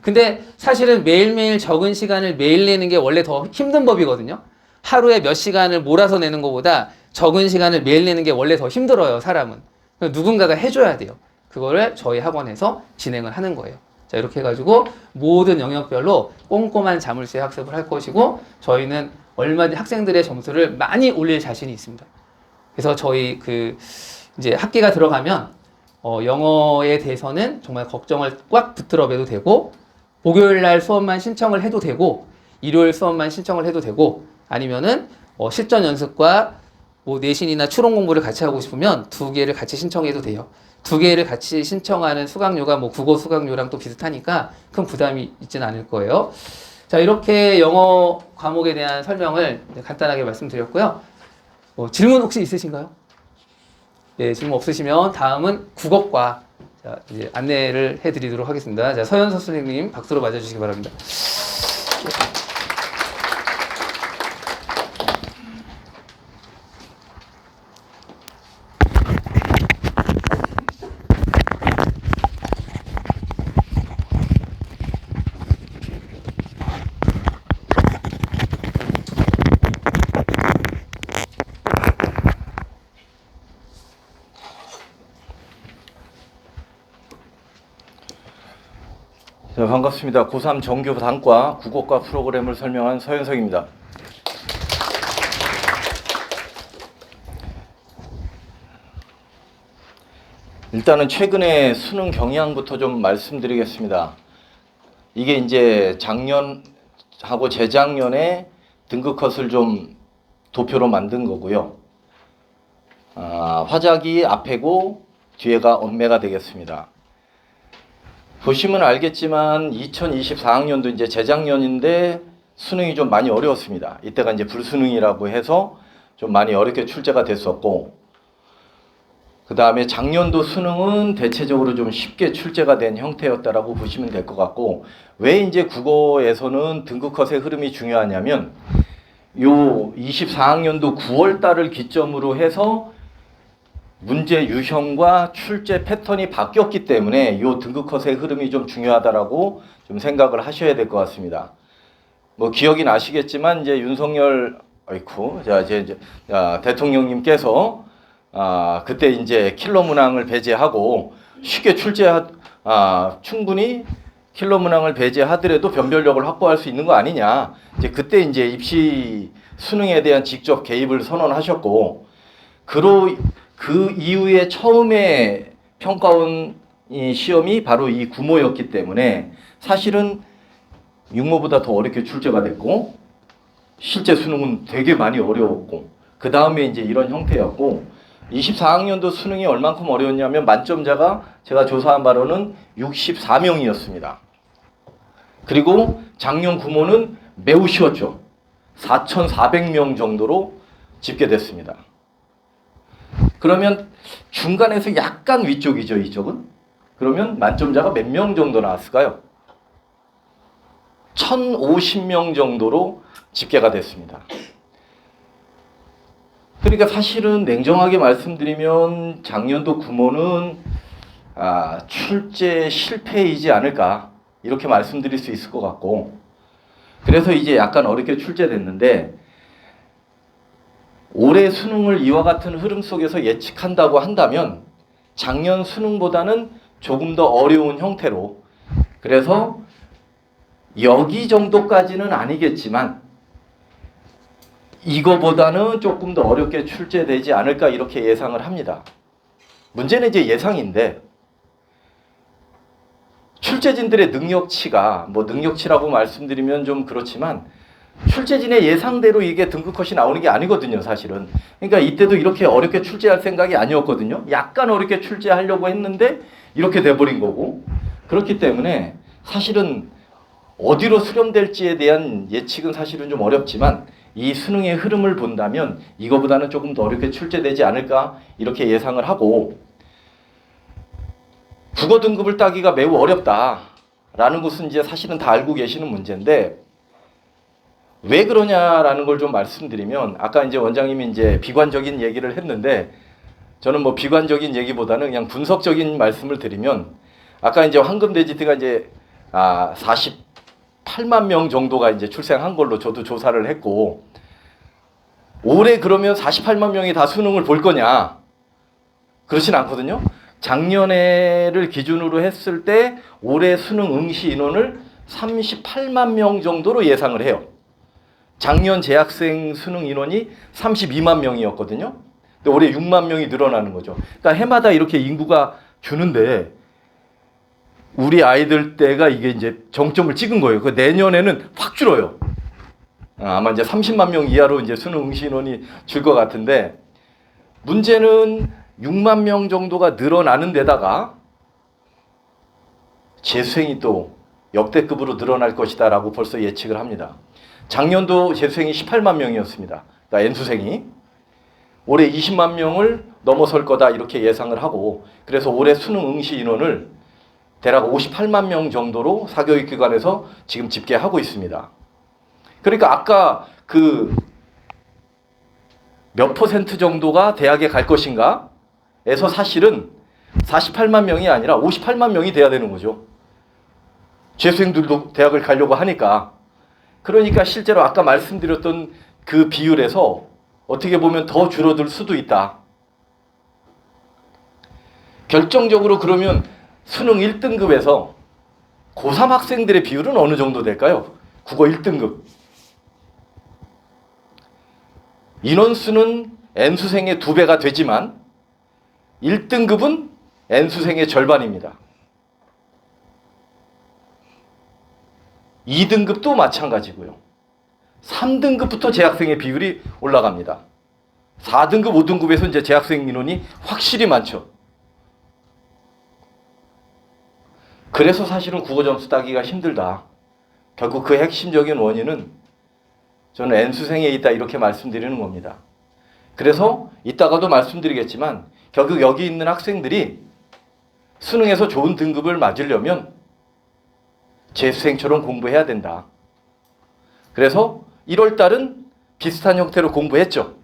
Speaker 2: 근데 사실은 매일매일 적은 시간을 매일 내는 게 원래 더 힘든 법이거든요. 하루에 몇 시간을 몰아서 내는 것보다 적은 시간을 매일 내는 게 원래 더 힘들어요, 사람은. 누군가가 해줘야 돼요. 그거를 저희 학원에서 진행을 하는 거예요. 자, 이렇게 해가지고 모든 영역별로 꼼꼼한 자물쇠 학습을 할 것이고 저희는 얼마든지 학생들의 점수를 많이 올릴 자신이 있습니다. 그래서 저희 이제 학기가 들어가면 영어에 대해서는 정말 걱정을 꽉 붙들어 매도 되고 목요일 날 수업만 신청을 해도 되고 일요일 수업만 신청을 해도 되고 아니면은 실전 연습과 뭐 내신이나 추론 공부를 같이 하고 싶으면 2개를 같이 신청해도 돼요. 2개를 같이 신청하는 수강료가 뭐 국어 수강료랑 또 비슷하니까 큰 부담이 있지는 않을 거예요. 자, 이렇게 영어 과목에 대한 설명을 간단하게 말씀드렸고요. 질문 혹시 있으신가요? 네, 질문 없으시면 다음은 국어과 이제 안내를 해드리도록 하겠습니다. 자, 서현서 선생님 박수로 맞아주시기 바랍니다.
Speaker 3: 네, 반갑습니다. 고3 정규 단과 국어과 프로그램을 설명한 서현석입니다. 일단은 최근에 수능 경향부터 좀 말씀드리겠습니다. 이게 이제 작년하고 재작년에 등급 컷을 좀 도표로 만든 거고요. 화작이 앞에고 뒤에가 엄매가 되겠습니다. 보시면 알겠지만 2024학년도 이제 재작년인데 수능이 좀 많이 어려웠습니다. 이때가 이제 불수능이라고 해서 좀 많이 어렵게 출제가 됐었고, 그 다음에 작년도 수능은 대체적으로 좀 쉽게 출제가 된 형태였다라고 보시면 될 것 같고, 왜 이제 국어에서는 등급컷의 흐름이 중요하냐면 요 24학년도 9월 달을 기점으로 해서 문제 유형과 출제 패턴이 바뀌었기 때문에 요 등급컷의 흐름이 좀 중요하다라고 좀 생각을 하셔야 될 것 같습니다. 뭐 기억이 나시겠지만 이제 윤석열 대통령님께서 그때 이제 킬러 문항을 배제하고 쉽게 충분히 킬러 문항을 배제하더라도 변별력을 확보할 수 있는 거 아니냐. 이제 그때 이제 입시 수능에 대한 직접 개입을 선언하셨고, 그 이후에 처음에 평가원 이 시험이 바로 이 구모였기 때문에 사실은 육모보다 더 어렵게 출제가 됐고, 실제 수능은 되게 많이 어려웠고, 그 다음에 이제 이런 형태였고, 24학년도 수능이 얼만큼 어려웠냐면 만점자가 제가 조사한 바로는 64명이었습니다. 그리고 작년 구모는 매우 쉬웠죠. 4,400명 정도로 집계됐습니다. 그러면 중간에서 약간 위쪽이죠, 이쪽은. 그러면 만점자가 몇 명 정도 나왔을까요? 1,050명 정도로 집계가 됐습니다. 그러니까 사실은 냉정하게 말씀드리면 작년도 구모는 출제 실패이지 않을까 이렇게 말씀드릴 수 있을 것 같고, 그래서 이제 약간 어렵게 출제됐는데, 올해 수능을 이와 같은 흐름 속에서 예측한다고 한다면 작년 수능보다는 조금 더 어려운 형태로, 그래서 여기 정도까지는 아니겠지만 이거보다는 조금 더 어렵게 출제되지 않을까 이렇게 예상을 합니다. 문제는 이제 예상인데, 출제진들의 능력치가, 뭐 능력치라고 말씀드리면 좀 그렇지만 출제진의 예상대로 이게 등급컷이 나오는 게 아니거든요, 사실은. 그러니까 이때도 이렇게 어렵게 출제할 생각이 아니었거든요. 약간 어렵게 출제하려고 했는데 이렇게 돼버린 거고, 그렇기 때문에 사실은 어디로 수렴될지에 대한 예측은 사실은 좀 어렵지만 이 수능의 흐름을 본다면 이거보다는 조금 더 어렵게 출제되지 않을까 이렇게 예상을 하고, 국어 등급을 따기가 매우 어렵다라는 것은 이제 사실은 다 알고 계시는 문제인데, 왜 그러냐라는 걸 좀 말씀드리면, 아까 이제 원장님이 이제 비관적인 얘기를 했는데, 저는 뭐 비관적인 얘기보다는 그냥 분석적인 말씀을 드리면, 아까 이제 황금돼지띠가 이제 48만 명 정도가 이제 출생한 걸로 저도 조사를 했고, 올해 그러면 48만 명이 다 수능을 볼 거냐? 그렇진 않거든요. 작년에를 기준으로 했을 때 올해 수능 응시 인원을 38만 명 정도로 예상을 해요. 작년 재학생 수능 인원이 32만 명이었거든요. 근데 올해 6만 명이 늘어나는 거죠. 그러니까 해마다 이렇게 인구가 주는데 우리 아이들 때가 이게 이제 정점을 찍은 거예요. 그 내년에는 확 줄어요. 아마 이제 30만 명 이하로 이제 수능 응시 인원이 줄 것 같은데, 문제는 6만 명 정도가 늘어나는 데다가 재수생이 또 역대급으로 늘어날 것이다라고 벌써 예측을 합니다. 작년도 재수생이 18만 명이었습니다. 그러니까 N수생이. 올해 20만 명을 넘어설 거다 이렇게 예상을 하고, 그래서 올해 수능 응시 인원을 대략 58만 명 정도로 사교육기관에서 지금 집계하고 있습니다. 그러니까 아까 그 몇 퍼센트 정도가 대학에 갈 것인가 에서 사실은 48만 명이 아니라 58만 명이 돼야 되는 거죠. 재수생들도 대학을 가려고 하니까. 그러니까 실제로 아까 말씀드렸던 그 비율에서 어떻게 보면 더 줄어들 수도 있다. 결정적으로 그러면 수능 1등급에서 고3 학생들의 비율은 어느 정도 될까요? 국어 1등급. 인원수는 N수생의 2배가 되지만 1등급은 N수생의 절반입니다. 2등급도 마찬가지고요. 3등급부터 재학생의 비율이 올라갑니다. 4등급, 5등급에서 이제 재학생 인원이 확실히 많죠. 그래서 사실은 국어 점수 따기가 힘들다. 결국 그 핵심적인 원인은 저는 N수생에 있다 이렇게 말씀드리는 겁니다. 그래서 이따가도 말씀드리겠지만 결국 여기 있는 학생들이 수능에서 좋은 등급을 맞으려면 재수생처럼 공부해야 된다. 그래서 1월 달은 비슷한 형태로 공부했죠.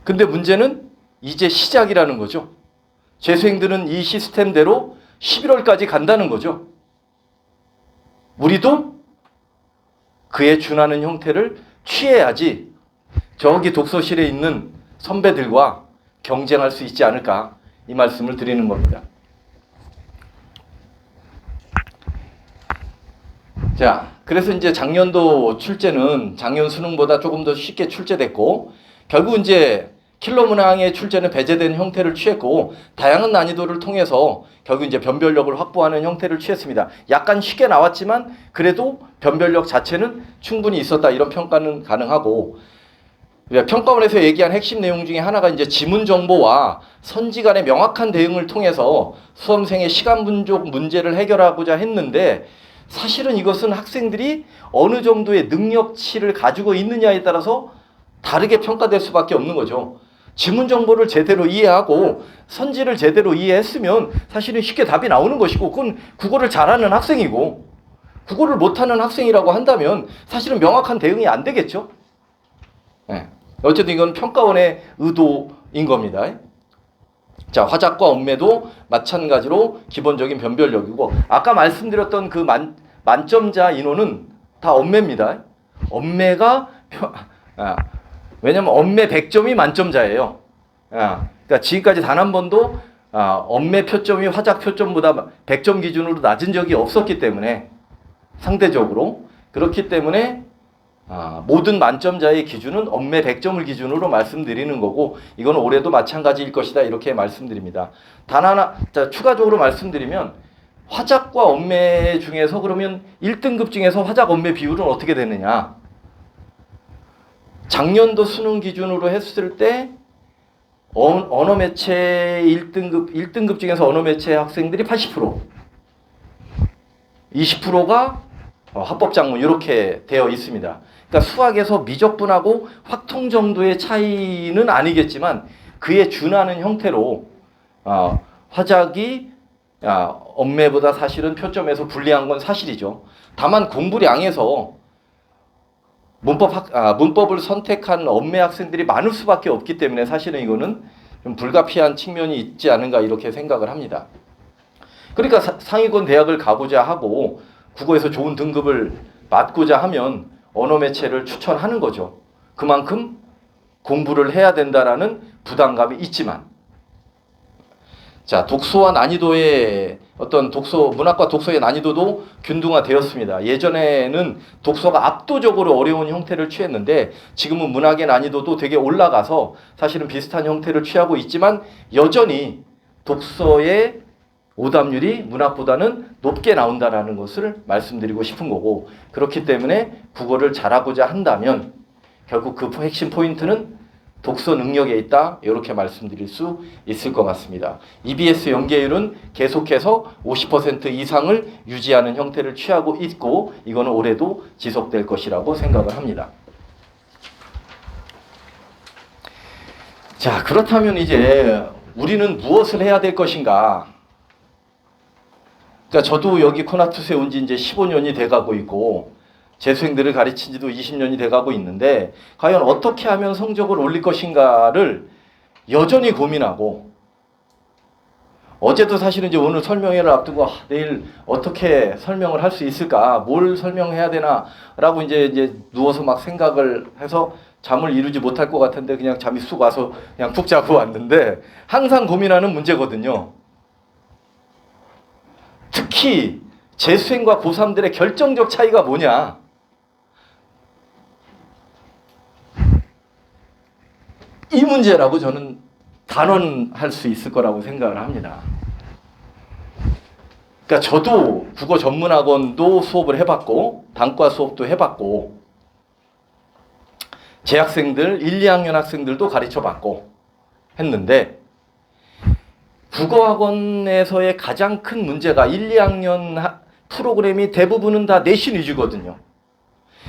Speaker 3: 근데 문제는 이제 시작이라는 거죠. 재수생들은 이 시스템대로 11월까지 간다는 거죠. 우리도 그에 준하는 형태를 취해야지 저기 독서실에 있는 선배들과 경쟁할 수 있지 않을까 이 말씀을 드리는 겁니다. 자, 그래서 이제 작년도 출제는 작년 수능보다 조금 더 쉽게 출제됐고 결국 이제 킬러 문항의 출제는 배제된 형태를 취했고 다양한 난이도를 통해서 결국 이제 변별력을 확보하는 형태를 취했습니다. 약간 쉽게 나왔지만 그래도 변별력 자체는 충분히 있었다 이런 평가는 가능하고 평가원에서 얘기한 핵심 내용 중에 하나가 이제 지문 정보와 선지 간의 명확한 대응을 통해서 수험생의 시간 분족 문제를 해결하고자 했는데 사실은 이것은 학생들이 어느 정도의 능력치를 가지고 있느냐에 따라서 다르게 평가될 수밖에 없는 거죠. 지문 정보를 제대로 이해하고 선지를 제대로 이해했으면 사실은 쉽게 답이 나오는 것이고 그건 국어를 잘하는 학생이고 국어를 못하는 학생이라고 한다면 사실은 명확한 대응이 안 되겠죠. 네. 어쨌든 이건 평가원의 의도인 겁니다. 자, 화작과 엄매도 마찬가지로 기본적인 변별력이고 아까 말씀드렸던 그 만점자 인원은 다 엄매입니다. 엄매가 왜냐면 엄매 100점이 만점자예요. 그러니까 지금까지 단 한 번도 엄매 표점이 화작 표점보다 100점 기준으로 낮은 적이 없었기 때문에 상대적으로 그렇기 때문에 모든 만점자의 기준은 엄매 100점을 기준으로 말씀드리는 거고 이건 올해도 마찬가지일 것이다 이렇게 말씀드립니다. 단 하나 추가적으로 말씀드리면 화작과 엄매 중에서 그러면 1등급 중에서 화작 엄매 비율은 어떻게 되느냐. 작년도 수능 기준으로 했을 때 언어 매체 1등급 중에서 언어 매체 학생들이 80%, 20%가 합법 작문 이렇게 되어 있습니다. 그러니까 수학에서 미적분하고 확통 정도의 차이는 아니겠지만 그에 준하는 형태로 화작이 엄매보다 사실은 표점에서 불리한 건 사실이죠. 다만 공부량에서 문법을 선택한 엄매 학생들이 많을 수밖에 없기 때문에 사실은 이거는 좀 불가피한 측면이 있지 않은가 이렇게 생각을 합니다. 그러니까 상위권 대학을 가고자 하고 국어에서 좋은 등급을 맞고자 하면 언어 매체를 추천하는 거죠. 그만큼 공부를 해야 된다라는 부담감이 있지만 자, 독서와 난이도의 문학과 독서의 난이도도 균등화되었습니다. 예전에는 독서가 압도적으로 어려운 형태를 취했는데 지금은 문학의 난이도도 되게 올라가서 사실은 비슷한 형태를 취하고 있지만 여전히 독서의 오답률이 문학보다는 높게 나온다라는 것을 말씀드리고 싶은 거고 그렇기 때문에 국어를 잘하고자 한다면 결국 그 핵심 포인트는 독서 능력에 있다 이렇게 말씀드릴 수 있을 것 같습니다. EBS 연계율은 계속해서 50% 이상을 유지하는 형태를 취하고 있고 이거는 올해도 지속될 것이라고 생각을 합니다. 자, 그렇다면 이제 우리는 무엇을 해야 될 것인가? 그러니까 저도 여기 코나투스에 온 지 이제 15년이 돼가고 있고 재수생들을 가르친 지도 20년이 돼가고 있는데 과연 어떻게 하면 성적을 올릴 것인가를 여전히 고민하고 어제도 사실은 이제 오늘 설명회를 앞두고 내일 어떻게 설명을 할 수 있을까 뭘 설명해야 되나 라고 이제 누워서 막 생각을 해서 잠을 이루지 못할 것 같은데 그냥 잠이 쑥 와서 그냥 푹 자고 왔는데 항상 고민하는 문제거든요. 특히 재수생과 고3들의 결정적 차이가 뭐냐? 이 문제라고 저는 단언할 수 있을 거라고 생각을 합니다. 그러니까 저도 국어 전문학원도 수업을 해봤고 단과 수업도 해봤고 재학생들 1, 2학년 학생들도 가르쳐 받고 했는데 국어학원에서의 가장 큰 문제가 1, 2학년 프로그램이 대부분은 다 내신 위주거든요.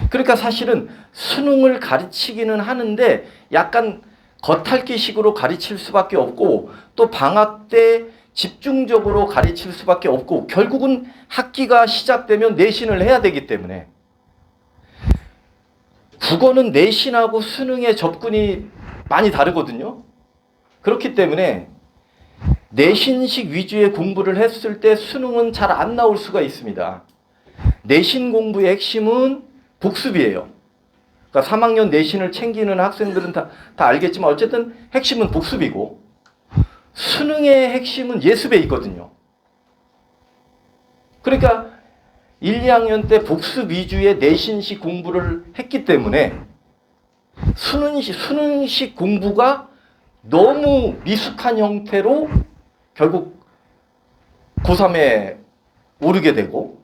Speaker 3: 그러니까 사실은 수능을 가르치기는 하는데 약간 겉핥기식으로 가르칠 수밖에 없고 또 방학 때 집중적으로 가르칠 수밖에 없고 결국은 학기가 시작되면 내신을 해야 되기 때문에 국어는 내신하고 수능의 접근이 많이 다르거든요. 그렇기 때문에 내신식 위주의 공부를 했을 때 수능은 잘 안 나올 수가 있습니다. 내신 공부의 핵심은 복습이에요. 그러니까 3학년 내신을 챙기는 학생들은 다 알겠지만 어쨌든 핵심은 복습이고 수능의 핵심은 예습에 있거든요. 그러니까 1, 2학년 때 복습 위주의 내신식 공부를 했기 때문에 수능식 공부가 너무 미숙한 형태로 결국 고3에 오르게 되고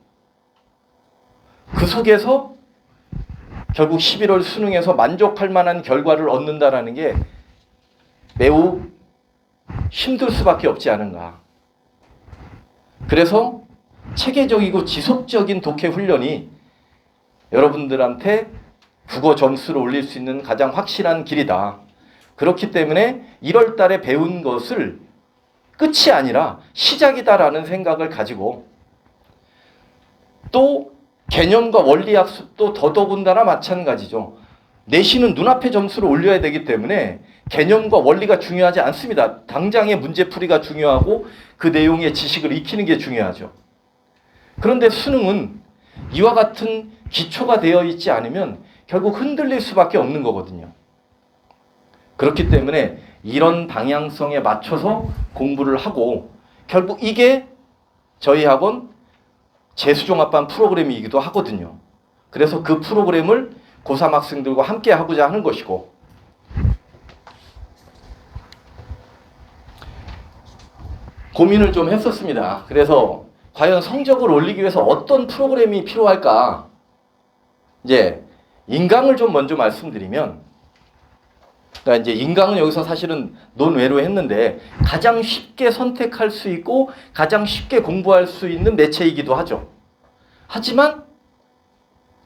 Speaker 3: 그 속에서 결국 11월 수능에서 만족할 만한 결과를 얻는다라는 게 매우 힘들 수밖에 없지 않은가. 그래서 체계적이고 지속적인 독해 훈련이 여러분들한테 국어 점수를 올릴 수 있는 가장 확실한 길이다. 그렇기 때문에 1월 달에 배운 것을 끝이 아니라 시작이다라는 생각을 가지고 또 개념과 원리 학습도 더더군다나 마찬가지죠. 내신은 눈앞에 점수를 올려야 되기 때문에 개념과 원리가 중요하지 않습니다. 당장의 문제풀이가 중요하고 그 내용의 지식을 익히는 게 중요하죠. 그런데 수능은 이와 같은 기초가 되어 있지 않으면 결국 흔들릴 수밖에 없는 거거든요. 그렇기 때문에 이런 방향성에 맞춰서 공부를 하고 결국 이게 저희 학원 재수종합반 프로그램이기도 하거든요. 그래서 그 프로그램을 고3 학생들과 함께 하고자 하는 것이고 고민을 좀 했었습니다. 그래서 과연 성적을 올리기 위해서 어떤 프로그램이 필요할까? 이제 인강을 좀 먼저 말씀드리면 그러니까 이제 인강은 여기서 사실은 논외로 했는데 가장 쉽게 선택할 수 있고 가장 쉽게 공부할 수 있는 매체이기도 하죠. 하지만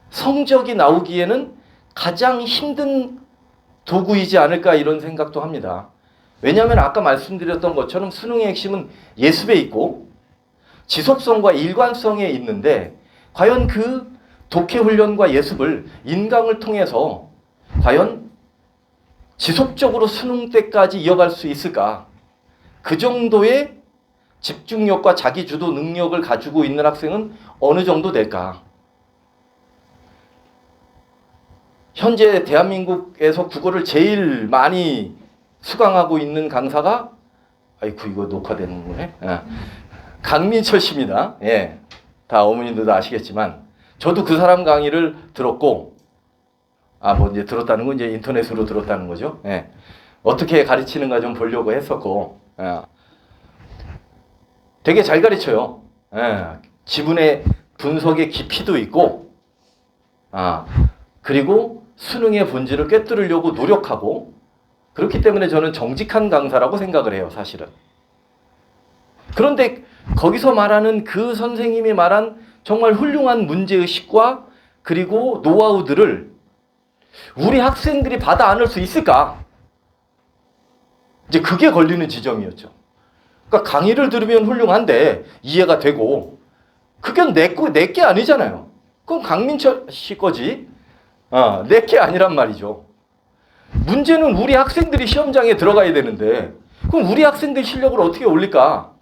Speaker 3: 성적이 나오기에는 가장 힘든 도구이지 않을까 이런 생각도 합니다. 왜냐하면 아까 말씀드렸던 것처럼 수능의 핵심은 예습에 있고 지속성과 일관성에 있는데 과연 그 독해 훈련과 예습을 인강을 통해서 과연 지속적으로 수능 때까지 이어갈 수 있을까? 그 정도의 집중력과 자기주도 능력을 가지고 있는 학생은 어느 정도 될까? 현재 대한민국에서 국어를 제일 많이 수강하고 있는 강사가 아이고 이거 녹화되는 거네. 강민철 씨입니다. 예, 다 어머님들도 아시겠지만 저도 그 사람 강의를 들었고 뭐 이제 들었다는 건 이제 인터넷으로 들었다는 거죠. 예. 어떻게 가르치는가 좀 보려고 했었고, 되게 잘 가르쳐요. 예. 지분의 분석의 깊이도 있고, 그리고 수능의 본질을 꿰뚫으려고 노력하고, 그렇기 때문에 저는 정직한 강사라고 생각을 해요, 사실은. 그런데 거기서 말하는 그 선생님이 말한 정말 훌륭한 문제의식과 그리고 노하우들을 우리 학생들이 받아 안을 수 있을까? 이제 그게 걸리는 지점이었죠. 그러니까 강의를 들으면 훌륭한데 이해가 되고 그건 내 게 아니잖아요. 그건 강민철 씨 거지. 내 게 아니란 말이죠. 문제는 우리 학생들이 시험장에 들어가야 되는데 그럼 우리 학생들 실력을 어떻게 올릴까?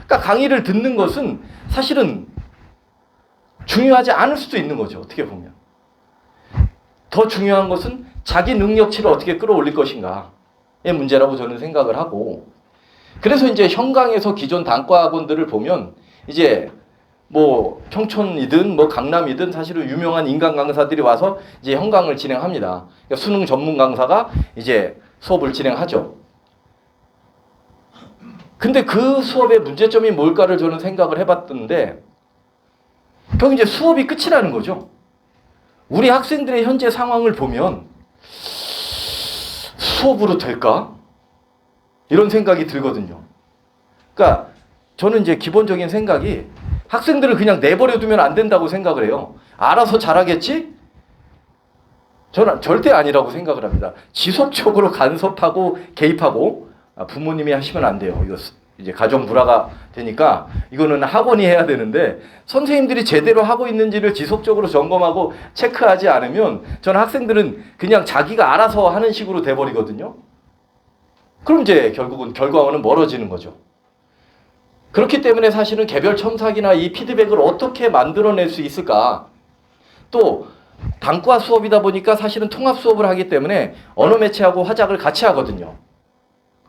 Speaker 3: 그러니까 강의를 듣는 것은 사실은 중요하지 않을 수도 있는 거죠. 어떻게 보면. 더 중요한 것은 자기 능력치를 어떻게 끌어올릴 것인가의 문제라고 저는 생각을 하고 그래서 이제 현강에서 기존 단과 학원들을 보면 이제 뭐 평촌이든 뭐 강남이든 사실은 유명한 인강 강사들이 와서 이제 현강을 진행합니다. 그러니까 수능 전문 강사가 이제 수업을 진행하죠. 근데 그 수업의 문제점이 뭘까를 저는 생각을 해봤던데 결국 이제 수업이 끝이라는 거죠. 우리 학생들의 현재 상황을 보면 수업으로 될까? 이런 생각이 들거든요. 그러니까 저는 이제 기본적인 생각이 학생들을 그냥 내버려 두면 안 된다고 생각을 해요. 알아서 잘하겠지? 저는 절대 아니라고 생각을 합니다. 지속적으로 간섭하고 개입하고 부모님이 하시면 안 돼요. 이거 이제 가정 불화가 되니까 이거는 학원이 해야 되는데 선생님들이 제대로 하고 있는지를 지속적으로 점검하고 체크하지 않으면 저는 학생들은 그냥 자기가 알아서 하는 식으로 돼버리거든요. 그럼 이제 결국은 결과와는 멀어지는 거죠. 그렇기 때문에 사실은 개별 첨삭이나 이 피드백을 어떻게 만들어낼 수 있을까? 또 단과 수업이다 보니까 사실은 통합 수업을 하기 때문에 언어 매체하고 화작을 같이 하거든요.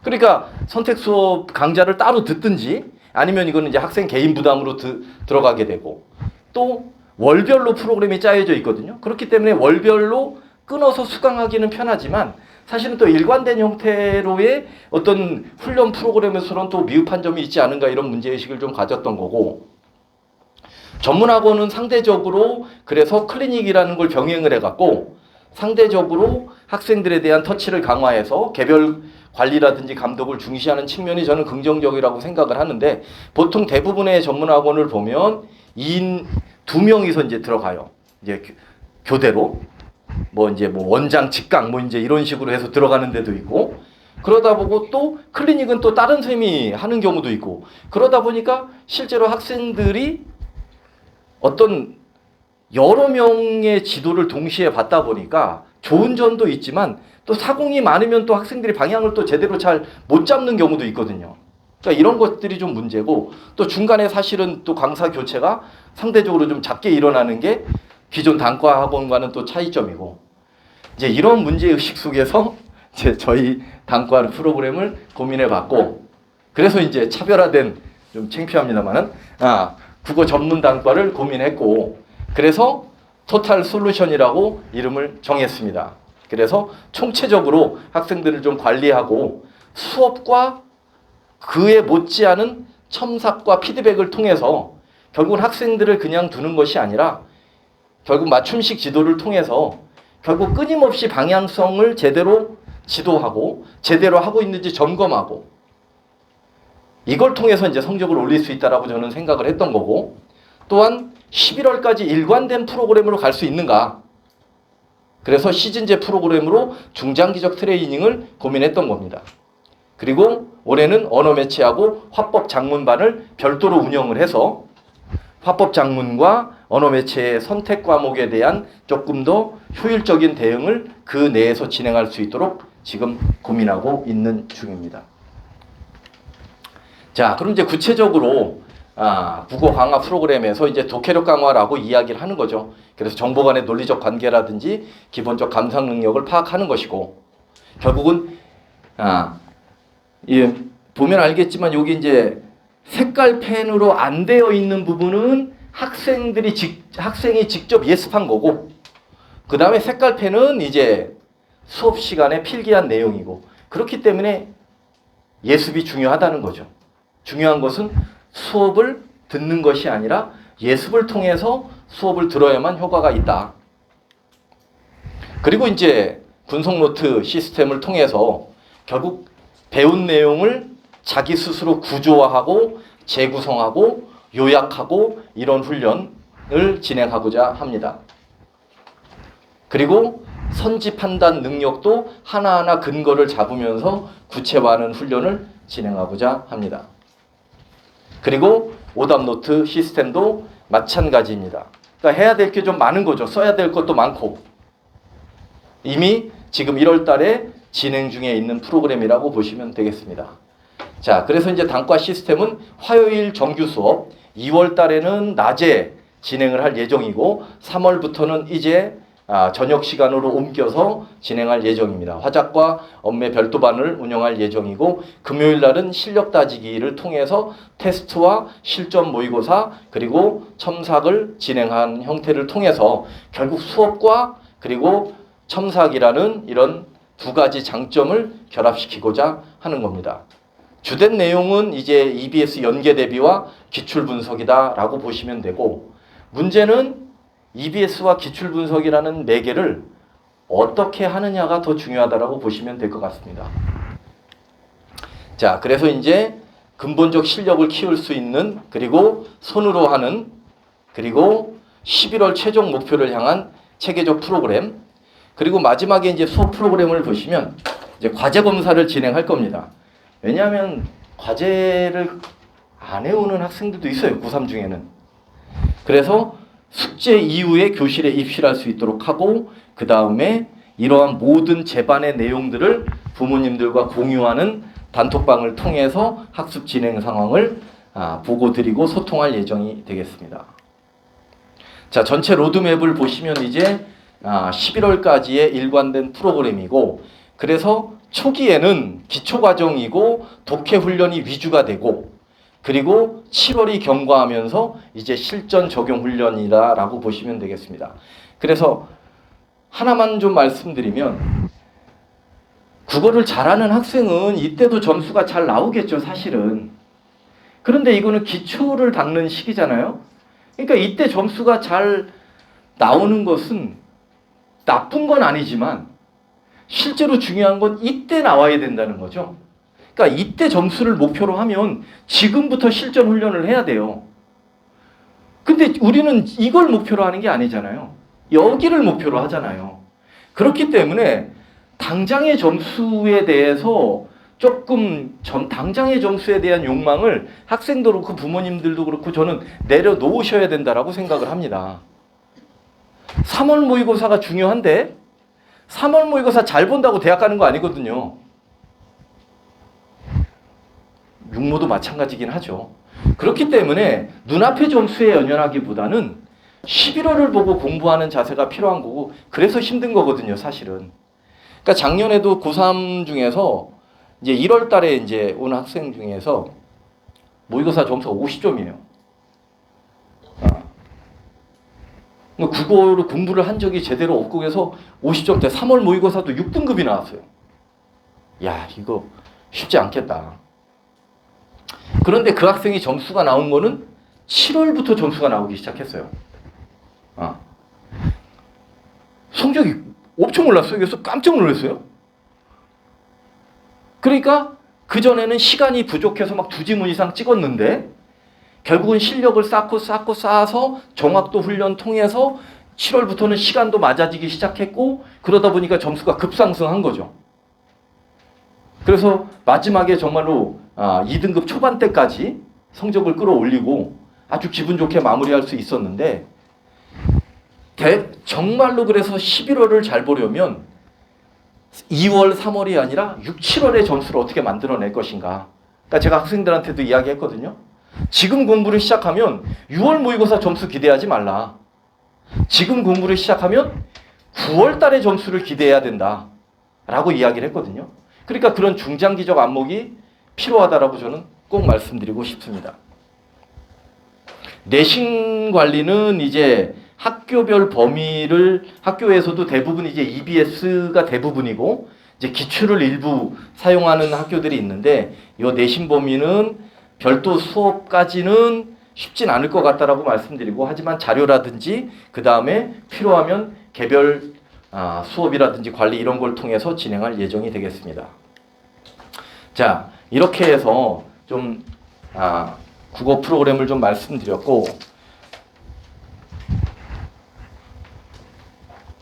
Speaker 3: 그러니까 선택 수업 강좌를 따로 듣든지 아니면 이거는 이제 학생 개인 부담으로 들어가게 되고 또 월별로 프로그램이 짜여져 있거든요. 그렇기 때문에 월별로 끊어서 수강하기는 편하지만 사실은 또 일관된 형태로의 어떤 훈련 프로그램에서는 또 미흡한 점이 있지 않은가 이런 문제의식을 좀 가졌던 거고 전문학원은 상대적으로 그래서 클리닉이라는 걸 병행을 해갖고 상대적으로 학생들에 대한 터치를 강화해서 개별 관리라든지 감독을 중시하는 측면이 저는 긍정적이라고 생각을 하는데 보통 대부분의 전문학원을 보면 2인 2명이서 이제 들어가요. 이제 교대로. 뭐 원장 직강 뭐 이제 이런 식으로 해서 들어가는 데도 있고 그러다 보고 또 클리닉은 또 다른 선생님이 하는 경우도 있고 그러다 보니까 실제로 학생들이 어떤 여러 명의 지도를 동시에 받다 보니까 좋은 점도 있지만 또 사공이 많으면 또 학생들이 방향을 또 제대로 잘 못 잡는 경우도 있거든요. 그러니까 이런 것들이 좀 문제고 또 중간에 사실은 또 강사 교체가 상대적으로 좀 작게 일어나는 게 기존 단과 학원과는 또 차이점이고 이제 이런 문제의식 속에서 이제 저희 단과 프로그램을 고민해봤고 그래서 이제 차별화된 좀 창피합니다만은 국어 전문 단과를 고민했고 그래서 토탈 솔루션이라고 이름을 정했습니다. 그래서 총체적으로 학생들을 좀 관리하고 수업과 그에 못지않은 첨삭과 피드백을 통해서 결국은 학생들을 그냥 두는 것이 아니라 결국 맞춤식 지도를 통해서 결국 끊임없이 방향성을 제대로 지도하고 제대로 하고 있는지 점검하고 이걸 통해서 이제 성적을 올릴 수 있다라고 저는 생각을 했던 거고 또한 11월까지 일관된 프로그램으로 갈 수 있는가 그래서 시즌제 프로그램으로 중장기적 트레이닝을 고민했던 겁니다. 그리고 올해는 언어 매체하고 화법 작문반을 별도로 운영을 해서 화법 작문과 언어 매체의 선택 과목에 대한 조금 더 효율적인 대응을 그 내에서 진행할 수 있도록 지금 고민하고 있는 중입니다. 자, 그럼 이제 구체적으로 국어 강화 프로그램에서 이제 독해력 강화라고 이야기를 하는 거죠. 그래서 정보 간의 논리적 관계라든지 기본적 감상 능력을 파악하는 것이고 결국은 보면 알겠지만 여기 이제 색깔 펜으로 안 되어 있는 부분은 학생이 직접 예습한 거고 그 다음에 색깔 펜은 이제 수업 시간에 필기한 내용이고 그렇기 때문에 예습이 중요하다는 거죠. 중요한 것은 수업을 듣는 것이 아니라 예습을 통해서 수업을 들어야만 효과가 있다. 그리고 이제 분석 노트 시스템을 통해서 결국 배운 내용을 자기 스스로 구조화하고 재구성하고 요약하고 이런 훈련을 진행하고자 합니다. 그리고 선지 판단 능력도 하나하나 근거를 잡으면서 구체화하는 훈련을 진행하고자 합니다. 그리고 오답 노트 시스템도 마찬가지입니다. 그러니까 해야 될 게 좀 많은 거죠. 써야 될 것도 많고 이미 지금 1월 달에 진행 중에 있는 프로그램이라고 보시면 되겠습니다. 자, 그래서 이제 단과 시스템은 화요일 정규 수업, 2월 달에는 낮에 진행을 할 예정이고 3월부터는 이제 저녁 시간으로 옮겨서 진행할 예정입니다. 화작과 언매 별도반을 운영할 예정이고 금요일 날은 실력 따지기를 통해서 테스트와 실전 모의고사 그리고 첨삭을 진행한 형태를 통해서 결국 수업과 그리고 첨삭이라는 이런 두 가지 장점을 결합시키고자 하는 겁니다. 주된 내용은 이제 EBS 연계 대비와 기출 분석이다라고 보시면 되고 문제는 EBS와 기출 분석이라는 매개를 어떻게 하느냐가 더 중요하다라고 보시면 될 것 같습니다. 자, 그래서 이제 근본적 실력을 키울 수 있는, 그리고 손으로 하는, 그리고 11월 최종 목표를 향한 체계적 프로그램, 그리고 마지막에 이제 수업 프로그램을 보시면 이제 과제 검사를 진행할 겁니다. 왜냐하면 과제를 안 해오는 학생들도 있어요, 고3 중에는. 그래서 숙제 이후에 교실에 입실할 수 있도록 하고, 그 다음에 이러한 모든 제반의 내용들을 부모님들과 공유하는 단톡방을 통해서 학습 진행 상황을 보고 드리고 소통할 예정이 되겠습니다. 자, 전체 로드맵을 보시면 이제 11월까지의 일관된 프로그램이고, 그래서 초기에는 기초과정이고 독해훈련이 위주가 되고, 그리고 7월이 경과하면서 이제 실전 적용 훈련이다라고 보시면 되겠습니다. 그래서 하나만 좀 말씀드리면, 국어를 잘하는 학생은 이때도 점수가 잘 나오겠죠, 사실은. 그런데 이거는 기초를 닦는 시기잖아요. 그러니까 이때 점수가 잘 나오는 것은 나쁜 건 아니지만 실제로 중요한 건 이때 나와야 된다는 거죠. 그러니까 이때 점수를 목표로 하면 지금부터 실전 훈련을 해야 돼요. 근데 우리는 이걸 목표로 하는 게 아니잖아요. 여기를 목표로 하잖아요. 그렇기 때문에 당장의 점수에 대해서 조금 당장의 점수에 대한 욕망을 학생도 그렇고 부모님들도 그렇고 저는 내려놓으셔야 된다라고 생각을 합니다. 3월 모의고사가 중요한데 3월 모의고사 잘 본다고 대학 가는 거 아니거든요. 육모도 마찬가지긴 하죠. 그렇기 때문에 눈앞의 점수에 연연하기보다는 11월을 보고 공부하는 자세가 필요한 거고, 그래서 힘든 거거든요, 사실은. 그러니까 작년에도 고3 중에서 이제 1월 달에 이제 온 학생 중에서 모의고사 점수가 50점이에요. 국어를 공부를 한 적이 제대로 없고 그래서 50점대 3월 모의고사도 6등급이 나왔어요. 야, 이거 쉽지 않겠다. 그런데 그 학생이 점수가 나온 거는 7월부터 점수가 나오기 시작했어요. 성적이 엄청 올랐어요. 그래서 깜짝 놀랐어요. 그러니까 그전에는 시간이 부족해서 막 2지문 이상 찍었는데 결국은 실력을 쌓아서 정확도 훈련 통해서 7월부터는 시간도 맞아지기 시작했고, 그러다 보니까 점수가 급상승한 거죠. 그래서 마지막에 정말로 2등급 초반대까지 성적을 끌어올리고 아주 기분 좋게 마무리할 수 있었는데, 정말로 그래서 11월을 잘 보려면 2월, 3월이 아니라 6, 7월의 점수를 어떻게 만들어낼 것인가. 그러니까 제가 학생들한테도 이야기했거든요. 지금 공부를 시작하면 6월 모의고사 점수 기대하지 말라. 지금 공부를 시작하면 9월 달의 점수를 기대해야 된다. 라고 이야기를 했거든요. 그러니까 그런 중장기적 안목이 필요하다라고 저는 꼭 말씀드리고 싶습니다. 내신 관리는 이제 학교별 범위를 학교에서도 대부분 이제 EBS가 대부분이고 이제 기출을 일부 사용하는 학교들이 있는데 이 내신 범위는 별도 수업까지는 쉽진 않을 것 같다라고 말씀드리고, 하지만 자료라든지 그 다음에 필요하면 개별 수업이라든지 관리 이런 걸 통해서 진행할 예정이 되겠습니다. 자, 이렇게 해서 좀 국어 프로그램을 좀 말씀드렸고,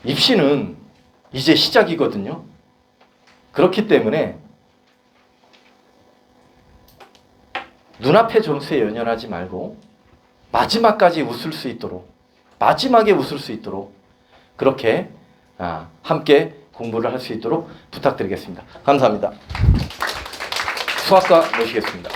Speaker 3: 입시는 이제 시작이거든요. 그렇기 때문에 눈앞의 점수에 연연하지 말고 마지막까지 웃을 수 있도록, 마지막에 웃을 수 있도록 그렇게 함께 공부를 할 수 있도록 부탁드리겠습니다. 감사합니다. 수학과 모시겠습니다.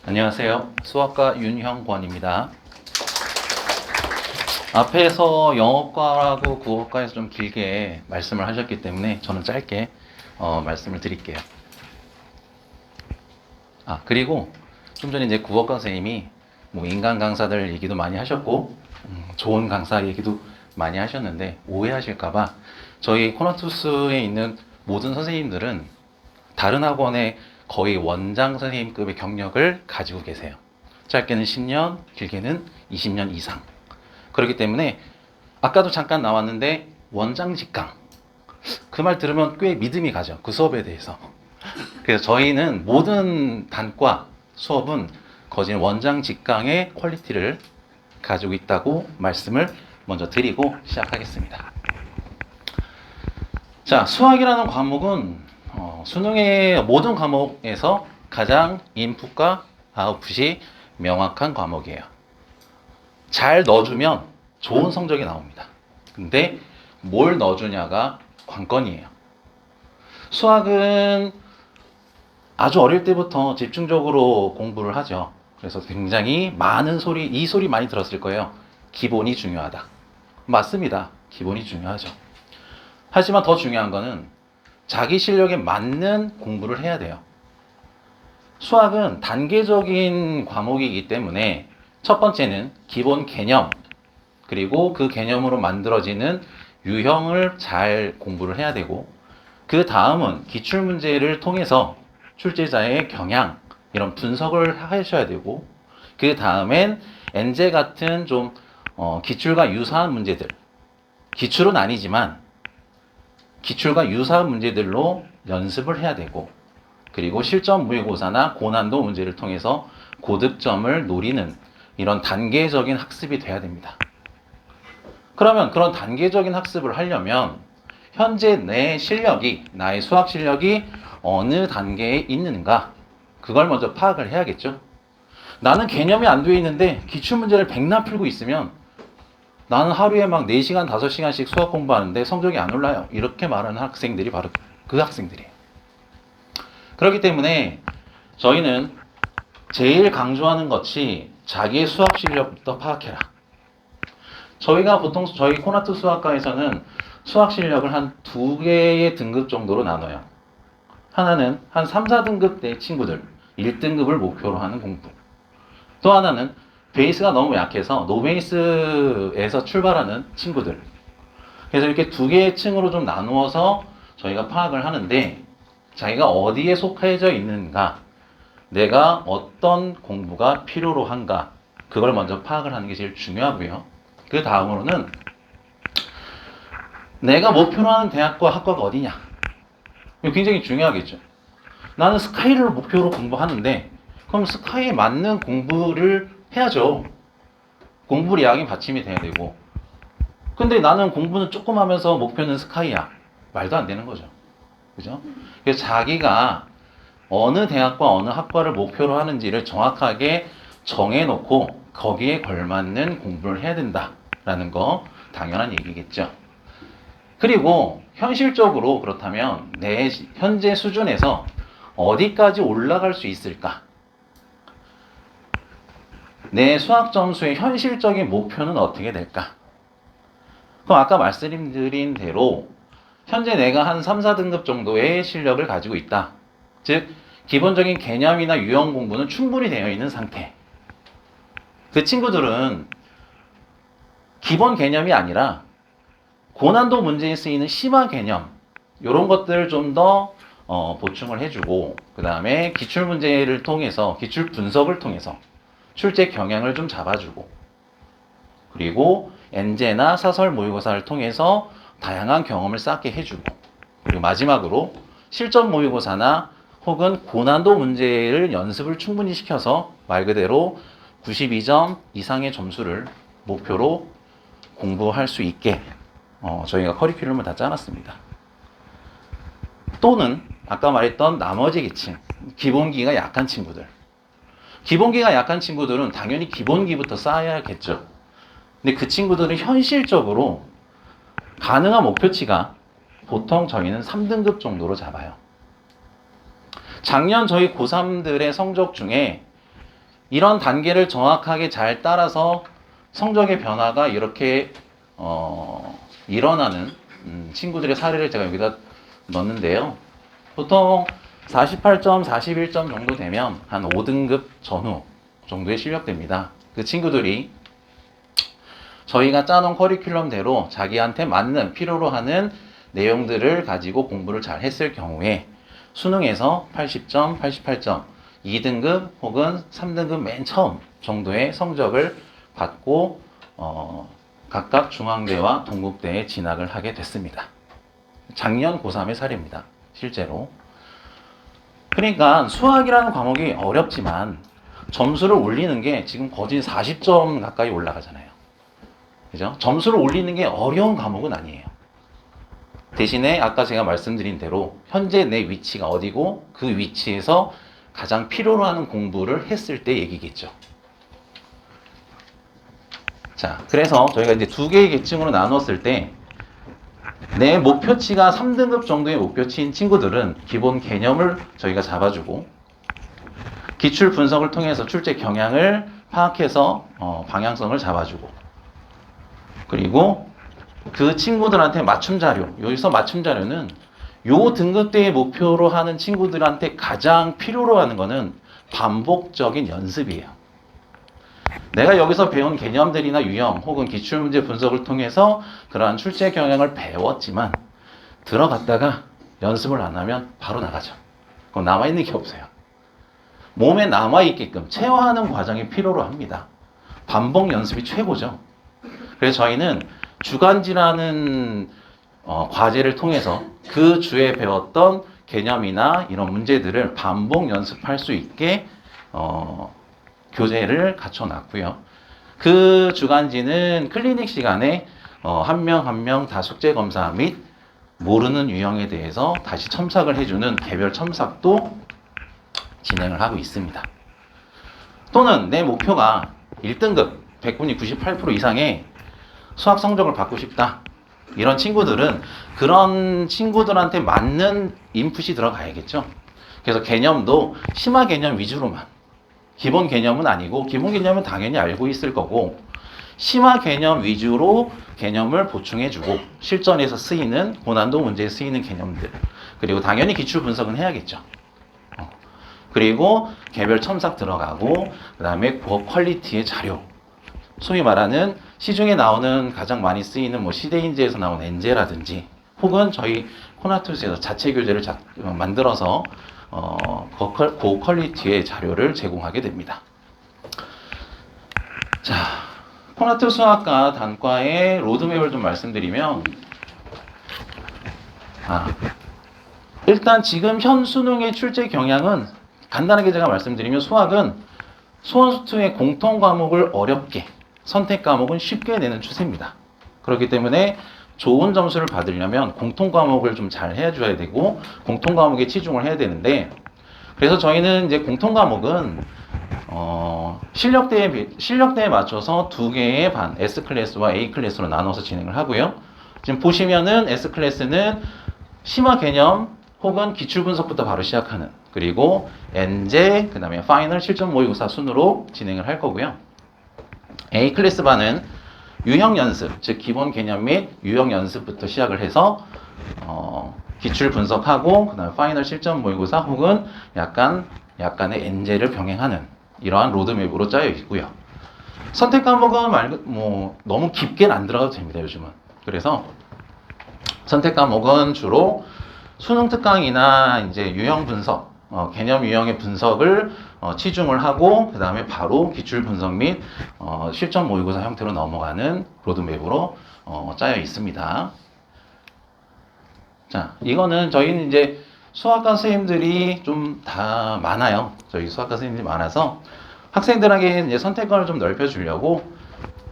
Speaker 4: 안녕하세요. 수학과 윤형권입니다. 앞에서 영어과하고 국어과에서 좀 길게 말씀을 하셨기 때문에 저는 짧게 말씀을 드릴게요. 그리고 좀 전에 이제 국어과 선생님이 뭐 인간 강사들 얘기도 많이 하셨고 좋은 강사 얘기도 많이 하셨는데 오해하실까봐 저희 코나투스에 있는 모든 선생님들은 다른 학원의 거의 원장 선생님급의 경력을 가지고 계세요. 짧게는 10년, 길게는 20년 이상. 그렇기 때문에 아까도 잠깐 나왔는데 원장 직강. 그 말 들으면 꽤 믿음이 가죠. 그 수업에 대해서. 그래서 저희는 모든 단과 수업은 거진 원장 직강의 퀄리티를 가지고 있다고 말씀을 먼저 드리고 시작하겠습니다. 자, 수학이라는 과목은 수능의 모든 과목에서 가장 인풋과 아웃풋이 명확한 과목이에요. 잘 넣어주면 좋은 성적이 나옵니다. 근데 뭘 넣어주냐가 관건이에요. 수학은 아주 어릴 때부터 집중적으로 공부를 하죠. 그래서 굉장히 많은 소리, 이 소리 많이 들었을 거예요. 기본이 중요하다. 맞습니다. 기본이 중요하죠. 하지만 더 중요한 거는 자기 실력에 맞는 공부를 해야 돼요. 수학은 단계적인 과목이기 때문에 첫 번째는 기본 개념, 그리고 그 개념으로 만들어지는 유형을 잘 공부를 해야 되고, 그 다음은 기출문제를 통해서 출제자의 경향, 이런 분석을 하셔야 되고, 그 다음엔 엔제 같은 좀 기출과 유사한 문제들, 기출은 아니지만 기출과 유사한 문제들로 연습을 해야 되고, 그리고 실전 모의고사나 고난도 문제를 통해서 고득점을 노리는 이런 단계적인 학습이 돼야 됩니다. 그러면 그런 단계적인 학습을 하려면 현재 내 실력이, 나의 수학 실력이 어느 단계에 있는가, 그걸 먼저 파악을 해야겠죠. 나는 개념이 안 되어 있는데 기출문제를 백날 풀고 있으면 나는 하루에 막 4시간, 5시간씩 수학 공부하는데 성적이 안 올라요. 이렇게 말하는 학생들이 바로 그 학생들이에요. 그렇기 때문에 저희는 제일 강조하는 것이 자기의 수학 실력부터 파악해라. 저희가 보통 저희 코나투 수학과에서는 수학 실력을 한 2개의 등급 정도로 나눠요. 하나는 한 3, 4등급 대 친구들, 1등급을 목표로 하는 공부. 또 하나는 베이스가 너무 약해서 노베이스에서 출발하는 친구들. 그래서 이렇게 2개의 층으로 좀 나누어서 저희가 파악을 하는데, 자기가 어디에 속해져 있는가, 내가 어떤 공부가 필요로 한가, 그걸 먼저 파악을 하는 게 제일 중요하고요. 그 다음으로는 내가 목표로 하는 대학과 학과가 어디냐, 이거 굉장히 중요하겠죠. 나는 스카이를 목표로 공부하는데 그럼 스카이에 맞는 공부를 해야죠. 공부량이 받침이 돼야 되고, 근데 나는 공부는 조금 하면서 목표는 스카이야, 말도 안 되는 거죠. 그죠? 그래서 자기가 어느 대학과 어느 학과를 목표로 하는지를 정확하게 정해놓고 거기에 걸맞는 공부를 해야 된다라는 거 당연한 얘기겠죠. 그리고 현실적으로 그렇다면 내 현재 수준에서 어디까지 올라갈 수 있을까? 내 수학 점수의 현실적인 목표는 어떻게 될까? 그럼 아까 말씀드린 대로 현재 내가 한 3, 4등급 정도의 실력을 가지고 있다. 즉 기본적인 개념이나 유형 공부는 충분히 되어 있는 상태. 그 친구들은 기본 개념이 아니라 고난도 문제에 쓰이는 심화 개념, 이런 것들을 좀 더 보충을 해주고, 그 다음에 기출 문제를 통해서, 기출 분석을 통해서 출제 경향을 좀 잡아주고, 그리고 엔제나 사설 모의고사를 통해서 다양한 경험을 쌓게 해주고, 그리고 마지막으로 실전 모의고사나 혹은 고난도 문제를 연습을 충분히 시켜서 말 그대로 92점 이상의 점수를 목표로 공부할 수 있게 저희가 커리큘럼을 다 짜놨습니다. 또는 아까 말했던 나머지 계층, 기본기가 약한 친구들. 기본기가 약한 친구들은 당연히 기본기부터 쌓아야겠죠. 근데 그 친구들은 현실적으로 가능한 목표치가 보통 저희는 3등급 정도로 잡아요. 작년 저희 고3들의 성적 중에 이런 단계를 정확하게 잘 따라서 성적의 변화가 이렇게 일어나는 친구들의 사례를 제가 여기다 넣었는데요. 보통 48점, 41점 정도 되면 한 5등급 전후 정도의 실력됩니다. 그 친구들이 저희가 짜놓은 커리큘럼대로 자기한테 맞는 필요로 하는 내용들을 가지고 공부를 잘 했을 경우에 수능에서 80점, 88점, 2등급 혹은 3등급 맨 처음 정도의 성적을 받고 각각 중앙대와 동국대에 진학을 하게 됐습니다. 작년 고3의 사례입니다. 실제로. 그러니까 수학이라는 과목이 어렵지만 점수를 올리는 게 지금 거진 40점 가까이 올라가잖아요. 그죠? 점수를 올리는 게 어려운 과목은 아니에요. 대신에 아까 제가 말씀드린 대로 현재 내 위치가 어디고 그 위치에서 가장 필요로 하는 공부를 했을 때 얘기겠죠. 자, 그래서 저희가 이제 두 개의 계층으로 나눴을 때 내 목표치가 3등급 정도의 목표치인 친구들은 기본 개념을 저희가 잡아주고 기출 분석을 통해서 출제 경향을 파악해서 방향성을 잡아주고 그리고 그 친구들한테 맞춤 자료, 여기서 맞춤 자료는 요 등급대의 목표로 하는 친구들한테 가장 필요로 하는 거는 반복적인 연습이에요. 내가 여기서 배운 개념들이나 유형 혹은 기출문제 분석을 통해서 그러한 출제 경향을 배웠지만 들어갔다가 연습을 안 하면 바로 나가죠. 그럼 남아있는 게 없어요. 몸에 남아있게끔 체화하는 과정이 필요로 합니다. 반복 연습이 최고죠. 그래서 저희는 주간지라는 과제를 통해서 그 주에 배웠던 개념이나 이런 문제들을 반복 연습할 수 있게 교재를 갖춰놨고요. 그 주간지는 클리닉 시간에 한 명 한 명 다 숙제 검사 및 모르는 유형에 대해서 다시 첨삭을 해주는 개별 첨삭도 진행을 하고 있습니다. 또는 내 목표가 1등급 100분위 98% 이상의 수학 성적을 받고 싶다. 이런 친구들은 그런 친구들한테 맞는 인풋이 들어가야겠죠. 그래서 개념도 심화 개념 위주로만 기본 개념은 아니고 기본 개념은 당연히 알고 있을 거고 심화 개념 위주로 개념을 보충해주고 실전에서 쓰이는 고난도 문제에 쓰이는 개념들 그리고 당연히 기출 분석은 해야겠죠. 그리고 개별 첨삭 들어가고 그 다음에 고퀄리티의 자료 소위 말하는 시중에 나오는 가장 많이 쓰이는 뭐 시대인지에서 나온 엔제라든지 혹은 저희 코나투스에서 자체 교재를 만들어서 고퀄리티의 자료를 제공하게 됩니다. 자, 코나투 수학과 단과의 로드맵을 좀 말씀드리면 일단 지금 현 수능의 출제 경향은 간단하게 제가 말씀드리면 수학은 수원수투의 공통 과목을 어렵게 선택 과목은 쉽게 내는 추세입니다. 그렇기 때문에 좋은 점수를 받으려면 공통 과목을 좀 잘 해줘야 되고 공통 과목에 치중을 해야 되는데 그래서 저희는 이제 공통 과목은 실력대에 맞춰서 두 개의 반 S 클래스와 A 클래스로 나눠서 진행을 하고요. 지금 보시면은 S 클래스는 심화 개념 혹은 기출 분석부터 바로 시작하는 그리고 엔제 그다음에 파이널 실전 모의고사 순으로 진행을 할 거고요. A 클래스 반은 유형 연습, 즉 기본 개념 및 유형 연습부터 시작을 해서 기출 분석하고 그다음에 파이널 실전 모의고사 혹은 약간의 엔제를 병행하는 이러한 로드맵으로 짜여 있고요. 선택 과목은 너무 깊게는 안 들어가도 됩니다, 요즘은. 그래서 선택 과목은 주로 수능 특강이나 이제 유형 분석, 개념 유형의 분석을 치중을 하고 그 다음에 바로 기출 분석 및 실전 모의고사 형태로 넘어가는 로드맵으로 짜여 있습니다. 자, 이거는 저희는 이제 수학과 선생님들이 좀 다 많아요. 저희 수학과 선생님들이 많아서 학생들에게 이제 선택권을 좀 넓혀주려고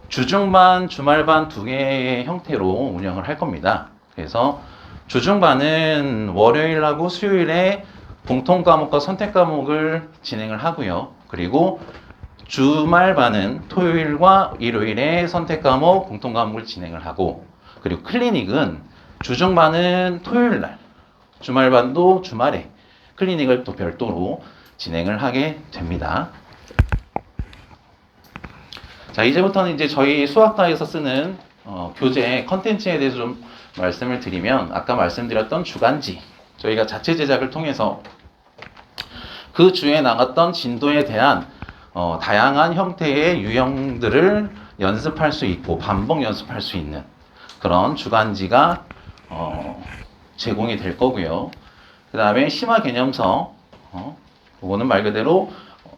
Speaker 4: 주중반, 주말반 두 개의 형태로 운영을 할 겁니다. 그래서 주중반은 월요일하고 수요일에 공통 과목과 선택 과목을 진행을 하고요. 그리고 주말반은 토요일과 일요일에 선택 과목, 공통 과목을 진행을 하고 그리고 클리닉은 주중반은 토요일날, 주말반도 주말에 클리닉을 또 별도로 진행을 하게 됩니다. 자, 이제부터는 이제 저희 수학과에서 쓰는 교재 컨텐츠에 대해서 좀 말씀을 드리면 아까 말씀드렸던 주간지 저희가 자체 제작을 통해서 그 주에 나갔던 진도에 대한 다양한 형태의 유형들을 연습할 수 있고 반복 연습할 수 있는 그런 주간지가 제공이 될 거고요. 그 다음에 심화 개념서, 이거는 말 그대로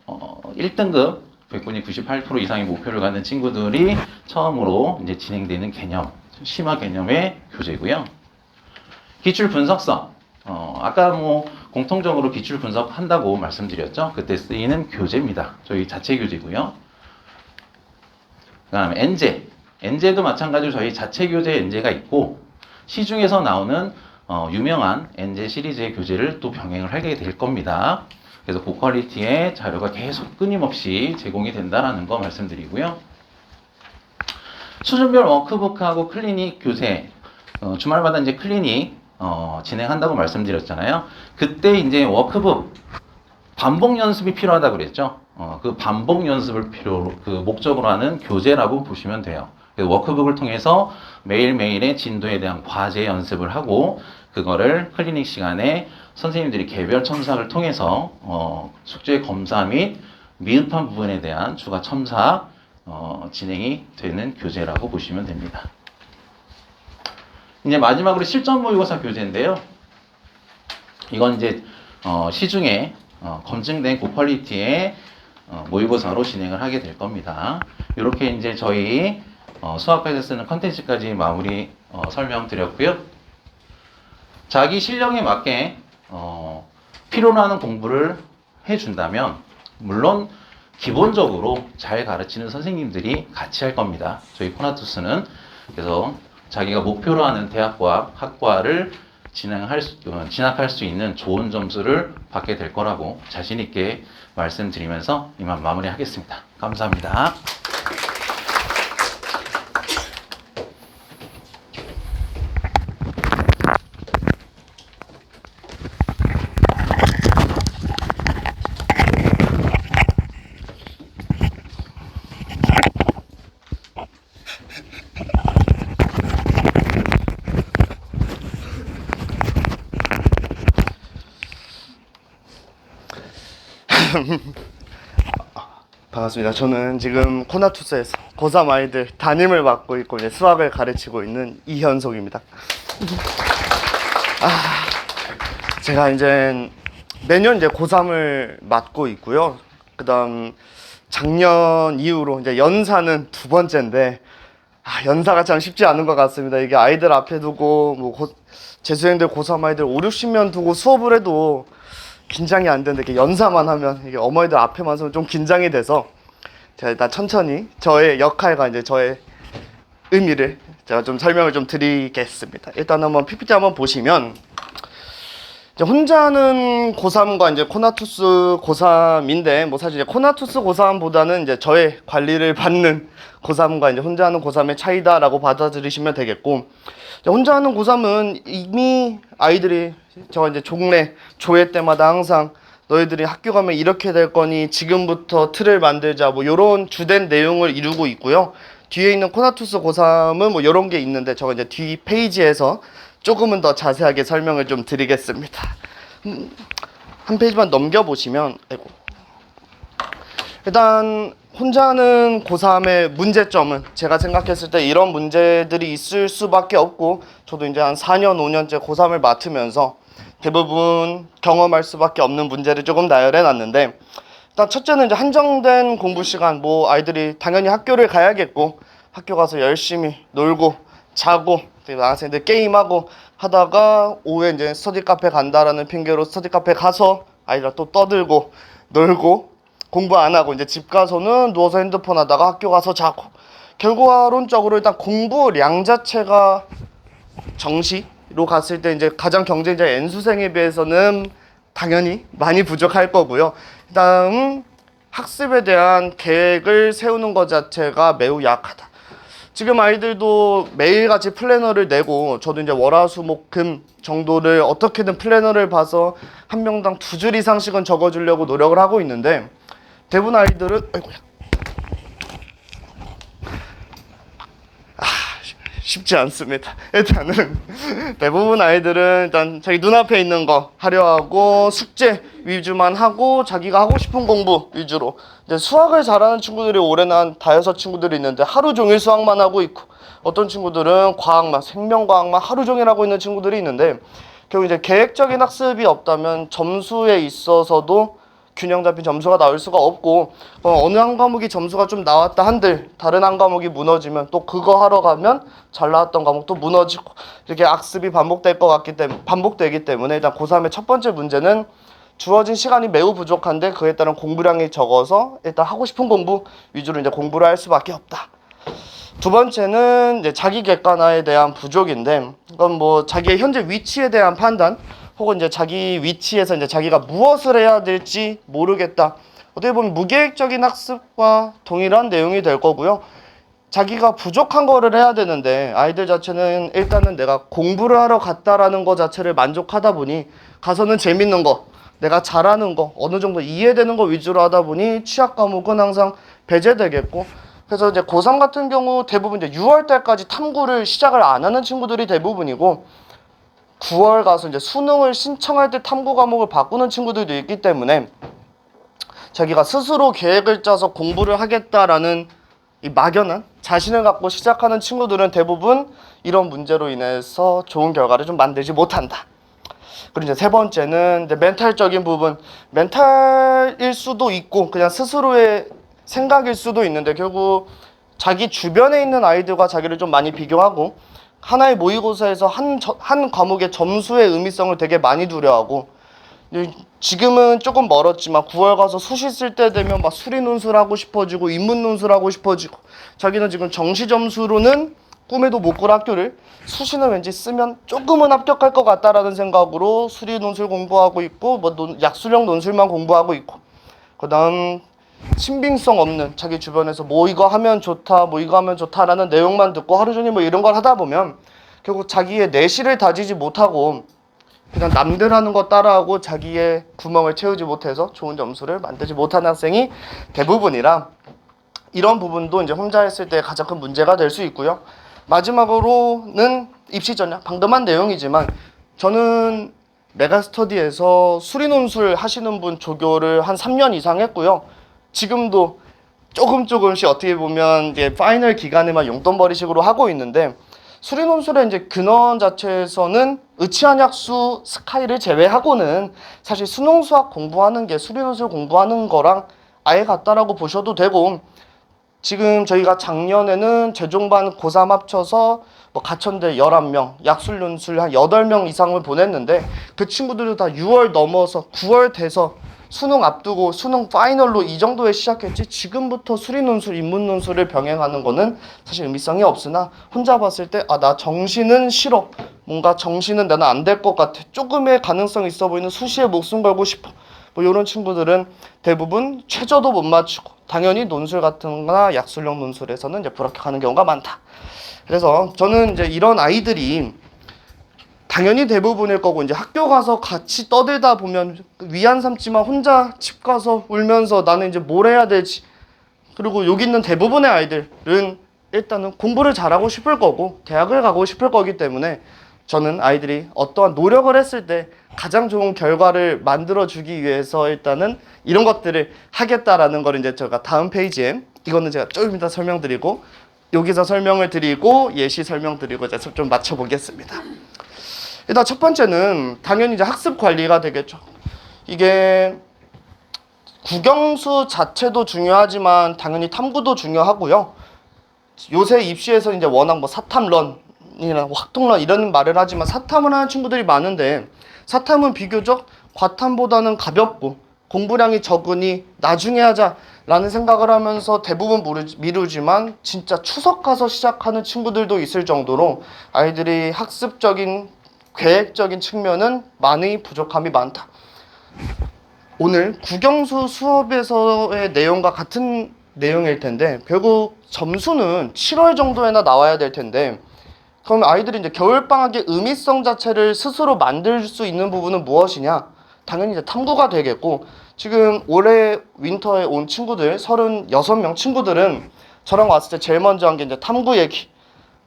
Speaker 4: 1등급 백분위 98% 이상의 목표를 갖는 친구들이 처음으로 이제 진행되는 개념, 심화 개념의 교재고요. 기출 분석서, 아까 뭐 공통적으로 기출 분석한다고 말씀드렸죠. 그때 쓰이는 교재입니다. 저희 자체 교재고요. 그 다음에 엔제, 엔제도 마찬가지로 저희 자체 교재 엔제가 있고 시중에서 나오는 유명한 엔제 시리즈의 교재를 또 병행을 하게 될 겁니다. 그래서 고퀄리티의 자료가 계속 끊임없이 제공이 된다는 거 말씀드리고요. 수준별 워크북하고 클리닉 교재, 주말마다 이제 클리닉 진행한다고 말씀드렸잖아요. 그때 이제 워크북 반복 연습이 필요하다고 그랬죠. 그 반복 연습을 목적으로 하는 교재라고 보시면 돼요. 워크북을 통해서 매일매일의 진도에 대한 과제 연습을 하고 그거를 클리닉 시간에 선생님들이 개별 첨삭을 통해서 숙제 검사 및 미흡한 부분에 대한 추가 첨삭 진행이 되는 교재라고 보시면 됩니다. 이제 마지막으로 실전 모의고사 교재인데요. 이건 이제 시중에 검증된 고퀄리티의 모의고사로 진행을 하게 될 겁니다. 이렇게 이제 저희 수학과에서 쓰는 컨텐츠까지 마무리 설명드렸고요. 자기 실력에 맞게 필요로 하는 공부를 해준다면 물론 기본적으로 잘 가르치는 선생님들이 같이 할 겁니다. 저희 코나투스는. 그래서 자기가 목표로 하는 대학과 학과를 진학할 수 있는 좋은 점수를 받게 될 거라고 자신 있게 말씀드리면서 이만 마무리하겠습니다. 감사합니다.
Speaker 5: 반갑습니다. 저는 지금 코나투스에서 고3 아이들 담임을 맡고 있고 이제 수학을 가르치고 있는 이현석입니다. 제가 이제 매년 이제 고3을 맡고 있고요. 그다음 작년 이후로 이제 연사는 두 번째인데 연사가 참 쉽지 않은 것 같습니다. 이게 아이들 앞에 두고 뭐 재수생들 고3 아이들 5, 60명 두고 수업을 해도 긴장이 안 되는데 이렇게 연사만 하면 이게 어머니들 앞에만 서면 좀 긴장이 돼서 제가 일단 천천히 저의 역할과 이제 저의 의미를 제가 좀 설명을 좀 드리겠습니다. 일단 한번 PPT 한번 보시면 이제 혼자 하는 고3과 이제 코나투스 고3인데 뭐 사실 이제 코나투스 고3보다는 이제 저의 관리를 받는 고3과 이제 혼자 하는 고3의 차이다라고 받아들이시면 되겠고 혼자 하는 고3은 이미 아이들이 제가 이제 종례 조회 때마다 항상 너희들이 학교 가면 이렇게 될 거니 지금부터 틀을 만들자 뭐 요런 주된 내용을 이루고 있고요. 뒤에 있는 코나투스 고3은 뭐 요런 게 있는데 저가 이제 뒤 페이지에서 조금은 더 자세하게 설명을 좀 드리겠습니다. 한 페이지만 넘겨보시면 일단 혼자 하는 고3의 문제점은 제가 생각했을 때 이런 문제들이 있을 수밖에 없고 저도 이제 한 4년 5년째 고3을 맡으면서 대부분 경험할 수밖에 없는 문제를 조금 나열해 놨는데 일단 첫째는 이제 한정된 공부 시간 뭐 아이들이 당연히 학교를 가야겠고 학교 가서 열심히 놀고 자고 학생들 게임하고 하다가 오후에 이제 스터디 카페 간다라는 핑계로 스터디 카페 가서 아이들랑 또 떠들고 놀고 공부 안 하고 이제 집 가서는 누워서 핸드폰 하다가 학교 가서 자고 결과론적으로 일단 공부량 자체가 정시로 갔을 때 이제 가장 경쟁자 N수생에 비해서는 당연히 많이 부족할 거고요. 그다음 학습에 대한 계획을 세우는 것 자체가 매우 약하다. 지금 아이들도 매일같이 플래너를 내고 저도 이제 월화수목금 정도를 어떻게든 플래너를 봐서 한 명당 2줄 이상씩은 적어주려고 노력을 하고 있는데 대부분 아이들은 쉽지 않습니다. 일단은 대부분 아이들은 일단 자기 눈앞에 있는 거 하려 하고 숙제 위주만 하고 자기가 하고 싶은 공부 위주로 이제 수학을 잘하는 친구들이 올해는 한 다여섯 친구들이 있는데 하루 종일 수학만 하고 있고 어떤 친구들은 과학만 생명과학만 하루 종일 하고 있는 친구들이 있는데 결국 이제 계획적인 학습이 없다면 점수에 있어서도 균형 잡힌 점수가 나올 수가 없고 어느 한 과목이 점수가 좀 나왔다 한들 다른 한 과목이 무너지면 또 그거 하러 가면 잘 나왔던 과목도 무너지고 이렇게 악습이 반복되기 때문에 일단 고3의 첫 번째 문제는 주어진 시간이 매우 부족한데 그에 따른 공부량이 적어서 일단 하고 싶은 공부 위주로 이제 공부를 할 수밖에 없다. 두 번째는 이제 자기 객관화에 대한 부족인데 그건 뭐 자기의 현재 위치에 대한 판단 혹은 이제 자기 위치에서 이제 자기가 무엇을 해야 될지 모르겠다. 어떻게 보면 무계획적인 학습과 동일한 내용이 될 거고요. 자기가 부족한 거를 해야 되는데 아이들 자체는 일단은 내가 공부를 하러 갔다라는 거 자체를 만족하다 보니 가서는 재밌는 거, 내가 잘하는 거, 어느 정도 이해되는 거 위주로 하다 보니 취약 과목은 항상 배제되겠고 그래서 이제 고3 같은 경우 대부분 이제 6월 달까지 탐구를 시작을 안 하는 친구들이 대부분이고 9월 가서 이제 수능을 신청할 때 탐구 과목을 바꾸는 친구들도 있기 때문에 자기가 스스로 계획을 짜서 공부를 하겠다라는 이 막연한 자신을 갖고 시작하는 친구들은 대부분 이런 문제로 인해서 좋은 결과를 좀 만들지 못한다. 그리고 이제 세 번째는 이제 멘탈적인 부분, 멘탈일 수도 있고 그냥 스스로의 생각일 수도 있는데 결국 자기 주변에 있는 아이들과 자기를 좀 많이 비교하고 하나의 모의고사에서 한 과목의 점수의 의미성을 되게 많이 두려워하고 지금은 조금 멀었지만 9월 가서 수시 쓸 때 되면 막 수리 논술하고 싶어지고 인문 논술하고 싶어지고 자기는 지금 정시 점수로는 꿈에도 못 꿀 학교를 수시는 왠지 쓰면 조금은 합격할 것 같다라는 생각으로 수리 논술 공부하고 있고 뭐 약술형 논술만 공부하고 있고 그다음 신빙성 없는 자기 주변에서 뭐 이거 하면 좋다 뭐 이거 하면 좋다라는 내용만 듣고 하루 종일 뭐 이런 걸 하다 보면 결국 자기의 내실을 다지지 못하고 그냥 남들 하는 거 따라하고 자기의 구멍을 채우지 못해서 좋은 점수를 만들지 못하는 학생이 대부분이라 이런 부분도 이제 혼자 했을 때 가장 큰 문제가 될 수 있고요. 마지막으로는 입시 전략 방금 한 내용이지만 저는 메가스터디에서 수리논술 하시는 분 조교를 한 3년 이상 했고요. 지금도 조금씩 어떻게 보면 이제 파이널 기간에만 용돈벌이식으로 하고 있는데 수리논술의 이제 근원 자체에서는 의치한약수 스카이를 제외하고는 사실 수능 수학 공부하는 게 수리논술 공부하는 거랑 아예 같다라고 보셔도 되고 지금 저희가 작년에는 재종반 고3 합쳐서 뭐 가천대 11명, 약술논술 한 8명 이상을 보냈는데 그 친구들도 다 6월 넘어서 9월 돼서 수능 앞두고 수능 파이널로 이 정도에 시작했지 지금부터 수리논술, 인문논술을 병행하는 거는 사실 의미성이 없으나 혼자 봤을 때 아, 나 정시는 싫어. 뭔가 정시는 나는 안 될 것 같아. 조금의 가능성 있어 보이는 수시에 목숨 걸고 싶어. 뭐 이런 친구들은 대부분 최저도 못 맞추고 당연히 논술 같은 거나 약술형 논술에서는 이제 불합격하는 경우가 많다. 그래서 저는 이제 이런 아이들이 당연히 대부분일 거고 이제 학교 가서 같이 떠들다 보면 위안 삼지만 혼자 집 가서 울면서 나는 이제 뭘 해야 되지. 그리고 여기 있는 대부분의 아이들은 일단은 공부를 잘하고 싶을 거고 대학을 가고 싶을 거기 때문에 저는 아이들이 어떠한 노력을 했을 때 가장 좋은 결과를 만들어주기 위해서 일단은 이런 것들을 하겠다라는 걸 이제 제가 다음 페이지에 이거는 제가 조금 이따 설명드리고 여기서 설명을 드리고 예시 설명드리고 이제 좀 맞춰보겠습니다. 일단 첫 번째는 당연히 이제 학습 관리가 되겠죠. 이게 국영수 자체도 중요하지만 당연히 탐구도 중요하고요. 요새 입시에서 이제 워낙 뭐 사탐런이나 확통런 이런 말을 하지만 사탐을 하는 친구들이 많은데 사탐은 비교적 과탐보다는 가볍고 공부량이 적으니 나중에 하자라는 생각을 하면서 대부분 미루지만 진짜 추석 가서 시작하는 친구들도 있을 정도로 아이들이 학습적인 계획적인 측면은 많이 부족함이 많다. 오늘 국영수 수업에서의 내용과 같은 내용일 텐데 결국 점수는 7월 정도에나 나와야 될 텐데 그럼 아이들이 이제 겨울방학의 의미성 자체를 스스로 만들 수 있는 부분은 무엇이냐? 당연히 이제 탐구가 되겠고 지금 올해 윈터에 온 친구들 36명 친구들은 저랑 왔을 때 제일 먼저 한 게 이제 탐구 얘기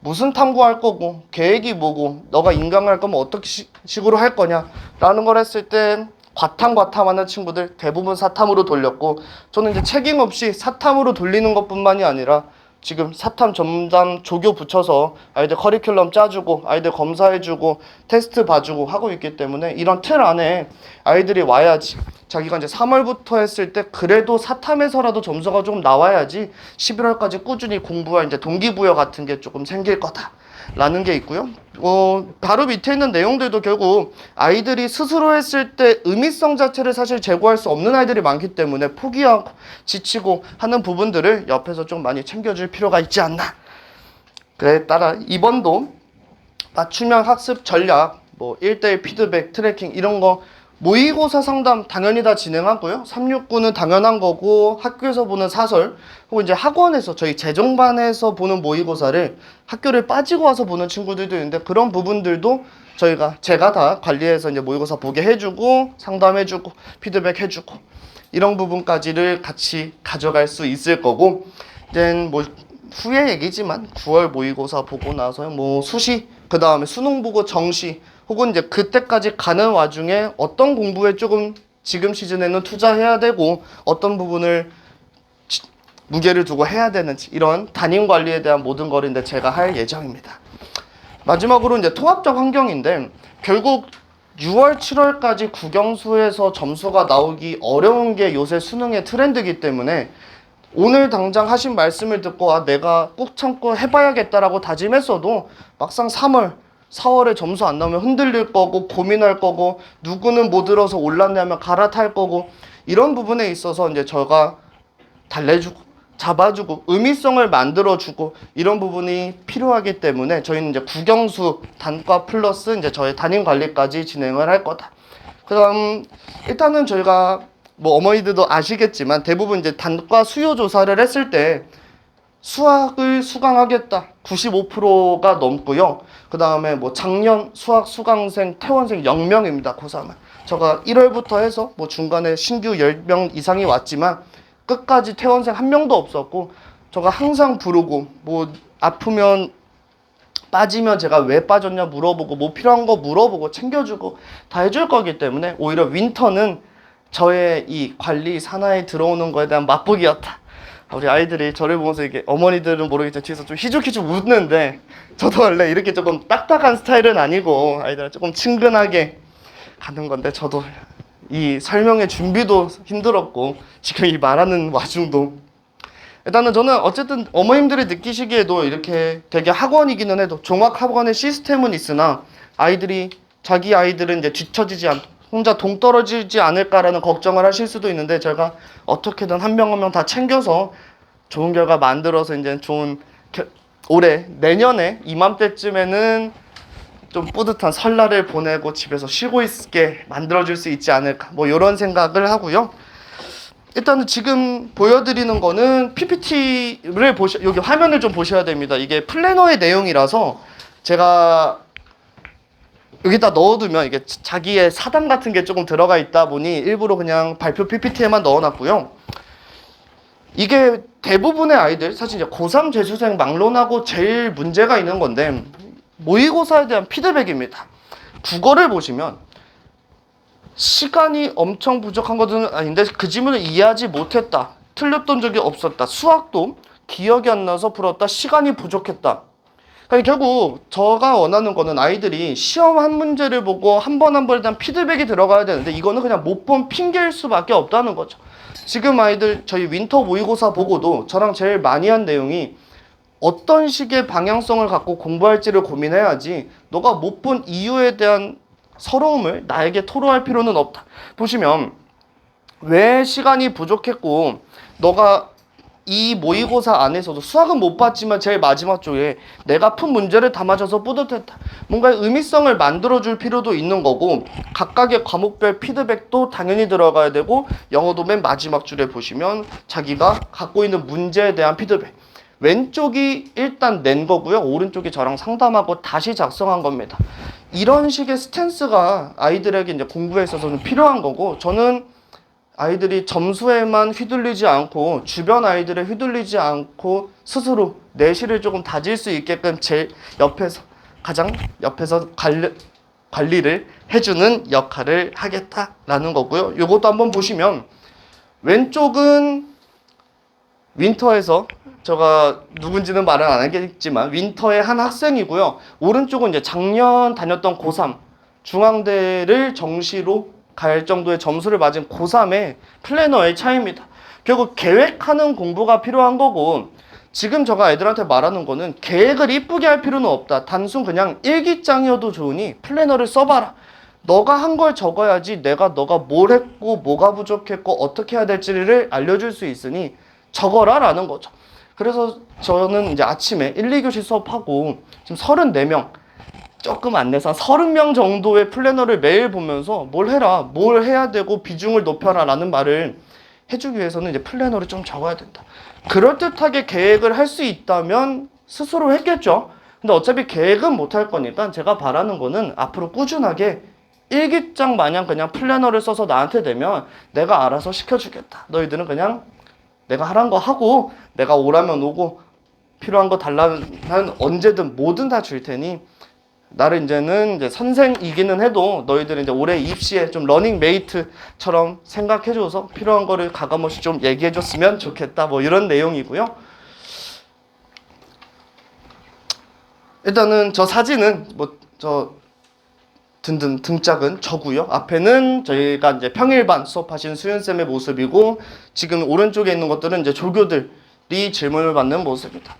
Speaker 5: 무슨 탐구할 거고 계획이 뭐고 너가 인강을 할 거면 어떻게 식으로 할 거냐라는 걸 했을 때 과탐하는 친구들 대부분 사탐으로 돌렸고 저는 이제 책임 없이 사탐으로 돌리는 것뿐만이 아니라 지금 사탐 전담 조교 붙여서 아이들 커리큘럼 짜주고 아이들 검사해주고 테스트 봐주고 하고 있기 때문에 이런 틀 안에 아이들이 와야지 자기가 이제 3월부터 했을 때 그래도 사탐에서라도 점수가 조금 나와야지 11월까지 꾸준히 공부할 이제 동기부여 같은 게 조금 생길 거다라는 게 있고요. 바로 밑에 있는 내용들도 결국 아이들이 스스로 했을 때 의미성 자체를 사실 제고할 수 없는 아이들이 많기 때문에 포기하고 지치고 하는 부분들을 옆에서 좀 많이 챙겨줄 필요가 있지 않나. 그에 따라 이번도 맞춤형 학습 전략, 뭐 1대1 피드백, 트래킹 이런 거 모의고사 상담 당연히 다 진행하고요. 369는 당연한 거고 학교에서 보는 사설 혹은 이제 학원에서 저희 재정반에서 보는 모의고사를 학교를 빠지고 와서 보는 친구들도 있는데 그런 부분들도 제가 다 관리해서 이제 모의고사 보게 해주고 상담해주고 피드백해주고 이런 부분까지를 같이 가져갈 수 있을 거고 이제 뭐 후에 얘기지만 9월 모의고사 보고 나서 뭐 수시 그 다음에 수능 보고 정시 혹은 이제 그때까지 가는 와중에 어떤 공부에 조금 지금 시즌에는 투자해야 되고 어떤 부분을 무게를 두고 해야 되는지 이런 담임 관리에 대한 모든 거를 이제 제가 할 예정입니다. 마지막으로 이제 통합적 환경인데 결국 6월, 7월까지 국영수에서 점수가 나오기 어려운 게 요새 수능의 트렌드이기 때문에 오늘 당장 하신 말씀을 듣고 내가 꾹 참고 해봐야겠다라고 다짐했어도 막상 3월, 4월에 점수 안 나오면 흔들릴 거고 고민할 거고 누구는 못 들어서 올랐네 하면 갈아탈 거고 이런 부분에 있어서 이제 제가 달래주고 잡아주고 의미성을 만들어주고 이런 부분이 필요하기 때문에 저희는 이제 국영수 단과 플러스 이제 저희 담임 관리까지 진행을 할 거다. 그다음 일단은 저희가 뭐 어머니들도 아시겠지만 대부분 이제 단과 수요 조사를 했을 때 수학을 수강하겠다 95%가 넘고요. 그 다음에 뭐 작년 수학 수강생 퇴원생 0명입니다. 고3은 제가 1월부터 해서 뭐 중간에 신규 10명 이상이 왔지만 끝까지 퇴원생 한 명도 없었고 제가 항상 부르고 뭐 아프면 빠지면 제가 왜 빠졌냐 물어보고 뭐 필요한 거 물어보고 챙겨주고 다 해줄 거기 때문에 오히려 윈터는 저의 이 관리 산하에 들어오는 거에 대한 맛보기였다. 우리 아이들이 저를 보면서 이게 어머니들은 모르겠지만 뒤에서 좀 희죽희죽 웃는데 저도 원래 이렇게 조금 딱딱한 스타일은 아니고 아이들은 조금 친근하게 가는 건데 저도 이 설명의 준비도 힘들었고 지금 이 말하는 와중도 일단은 저는 어쨌든 어머님들이 느끼시기에도 이렇게 되게 학원이기는 해도 종합학원의 시스템은 있으나 아이들이 자기 아이들은 이제 뒤처지지 않고 혼자 동떨어지지 않을까라는 걱정을 하실 수도 있는데 제가 어떻게든 한 명 한 명 다 챙겨서 좋은 결과 만들어서 이제 좋은 올해 내년에 이맘때쯤에는 좀 뿌듯한 설날을 보내고 집에서 쉬고 있게 만들어줄 수 있지 않을까 뭐 이런 생각을 하고요. 일단은 지금 보여드리는 거는 PPT를 여기 화면을 좀 보셔야 됩니다. 이게 플래너의 내용이라서 제가 여기다 넣어두면 이게 자기의 사담 같은 게 조금 들어가 있다 보니 일부러 그냥 발표 PPT에만 넣어놨고요. 이게 대부분의 아이들 사실 이제 고3 재수생 막론하고 제일 문제가 있는 건데 모의고사에 대한 피드백입니다. 국어를 보시면 시간이 엄청 부족한 것은 아닌데 그 지문을 이해하지 못했다. 틀렸던 적이 없었다. 수학도 기억이 안 나서 풀었다. 시간이 부족했다. 그러니까 결국 제가 원하는 거는 아이들이 시험 한 문제를 보고 한 번 한 번에 대한 피드백이 들어가야 되는데 이거는 그냥 못 본 핑계일 수밖에 없다는 거죠. 지금 아이들 저희 윈터 모의고사 보고도 저랑 제일 많이 한 내용이 어떤 식의 방향성을 갖고 공부할지를 고민해야지 너가 못 본 이유에 대한 서러움을 나에게 토로할 필요는 없다. 보시면 왜 시간이 부족했고 너가 이 모의고사 안에서도 수학은 못 봤지만 제일 마지막 쪽에 내가 푼 문제를 다 맞아서 뿌듯했다. 뭔가 의미성을 만들어줄 필요도 있는 거고 각각의 과목별 피드백도 당연히 들어가야 되고 영어도 맨 마지막 줄에 보시면 자기가 갖고 있는 문제에 대한 피드백 왼쪽이 일단 낸 거고요. 오른쪽이 저랑 상담하고 다시 작성한 겁니다. 이런 식의 스탠스가 아이들에게 이제 공부에 있어서는 필요한 거고 저는 아이들이 점수에만 휘둘리지 않고 주변 아이들에 휘둘리지 않고 스스로 내실을 조금 다질 수 있게끔 제 옆에서 가장 옆에서 관리를 해주는 역할을 하겠다라는 거고요. 이것도 한번 보시면 왼쪽은 윈터에서 제가 누군지는 말을 안 하겠지만 윈터의 한 학생이고요. 오른쪽은 이제 작년 다녔던 고3 중앙대를 정시로 갈 정도의 점수를 맞은 고3의 플래너의 차이입니다. 결국 계획하는 공부가 필요한 거고 지금 제가 애들한테 말하는 거는 계획을 이쁘게 할 필요는 없다. 단순 그냥 일기장이어도 좋으니 플래너를 써봐라. 너가 한 걸 적어야지 너가 뭘 했고 뭐가 부족했고 어떻게 해야 될지를 알려줄 수 있으니 적어라 라는 거죠. 그래서 저는 이제 아침에 1, 2교시 수업하고 지금 34명 조금 안 내서 30명 정도의 플래너를 매일 보면서 뭘 해라, 뭘 해야 되고 비중을 높여라 라는 말을 해주기 위해서는 이제 플래너를 좀 적어야 된다. 그럴듯하게 계획을 할 수 있다면 스스로 했겠죠. 근데 어차피 계획은 못 할 거니까 제가 바라는 거는 앞으로 꾸준하게 일기장 마냥 그냥 플래너를 써서 나한테 내면 내가 알아서 시켜주겠다. 너희들은 그냥 내가 하란 거 하고 내가 오라면 오고 필요한 거 달라면 언제든 뭐든 다 줄 테니 나를 이제는 이제 선생이기는 해도 너희들은 이제 올해 입시에 좀 러닝메이트처럼 생각해줘서 필요한 거를 가감없이 좀 얘기해줬으면 좋겠다. 뭐 이런 내용이고요. 일단은 저 사진은 등짝은 저고요. 앞에는 저희가 이제 평일반 수업하신 수윤쌤의 모습이고 지금 오른쪽에 있는 것들은 이제 조교들이 질문을 받는 모습입니다.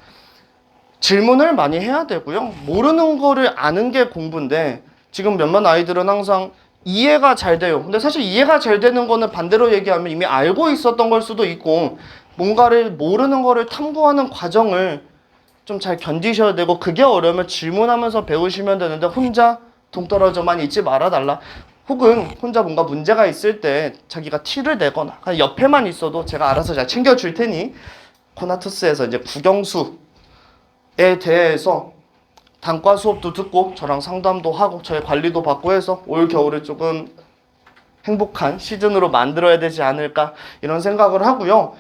Speaker 5: 질문을 많이 해야 되고요. 모르는 거를 아는 게 공부인데 지금 몇몇 아이들은 항상 이해가 잘 돼요. 근데 사실 이해가 잘 되는 거는 반대로 얘기하면 이미 알고 있었던 걸 수도 있고 뭔가를 모르는 거를 탐구하는 과정을 좀 잘 견디셔야 되고 그게 어려우면 질문하면서 배우시면 되는데 혼자 동떨어져만 있지 말아달라. 혹은 혼자 뭔가 문제가 있을 때 자기가 티를 내거나 그냥 옆에만 있어도 제가 알아서 잘 챙겨줄 테니 코나투스에서 이제 국영수에 대해서 단과 수업도 듣고 저랑 상담도 하고 저의 관리도 받고 해서 올 겨울을 조금 행복한 시즌으로 만들어야 되지 않을까 이런 생각을 하고요.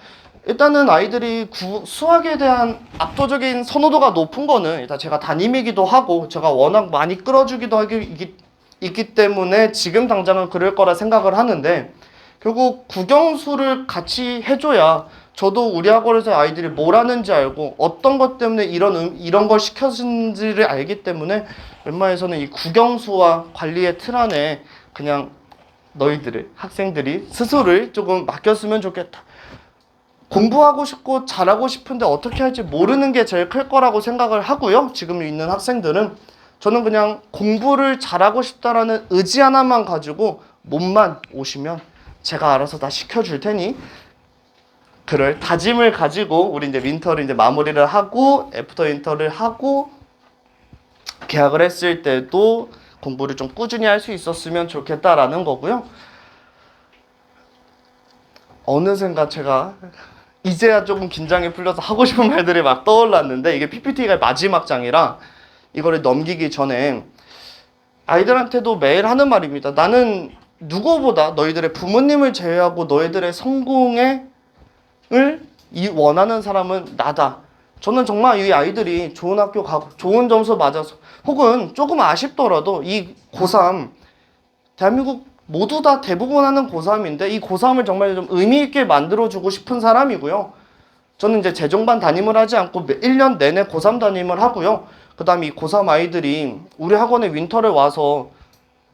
Speaker 5: 일단은 아이들이 수학에 대한 압도적인 선호도가 높은 거는 일단 제가 담임이기도 하고 제가 워낙 많이 끌어주기도 있기 때문에 지금 당장은 그럴 거라 생각을 하는데 결국 국영수를 같이 해줘야 저도 우리 학원에서 아이들이 뭘 하는지 알고 어떤 것 때문에 이런 걸 시켰는지를 알기 때문에 웬만해서는 이 국영수와 관리의 틀 안에 그냥 학생들이 스스로를 조금 맡겼으면 좋겠다. 공부하고 싶고 잘하고 싶은데 어떻게 할지 모르는 게 제일 클 거라고 생각을 하고요. 지금 있는 학생들은 저는 그냥 공부를 잘하고 싶다라는 의지 하나만 가지고 몸만 오시면 제가 알아서 다 시켜줄 테니 그럴 다짐을 가지고 우리 이제 윈터를 이제 마무리를 하고 애프터 윈터를 하고 개학을 했을 때도 공부를 좀 꾸준히 할 수 있었으면 좋겠다라는 거고요. 어느샌가 제가 이제야 조금 긴장이 풀려서 하고 싶은 말들이 막 떠올랐는데 이게 PPT가 마지막 장이라 이거를 넘기기 전에 아이들한테도 매일 하는 말입니다. 나는 누구보다 너희들의 부모님을 제외하고 너희들의 성공을 원하는 사람은 나다. 저는 정말 이 아이들이 좋은 학교 가고 좋은 점수 맞아서 혹은 조금 아쉽더라도 이 고3 대한민국 모두 다 대부분 하는 고3인데 이 고3을 정말 좀 의미 있게 만들어주고 싶은 사람이고요. 저는 이제 재종반 담임을 하지 않고 1년 내내 고3 담임을 하고요. 그 다음에 이 고3 아이들이 우리 학원에 윈터를 와서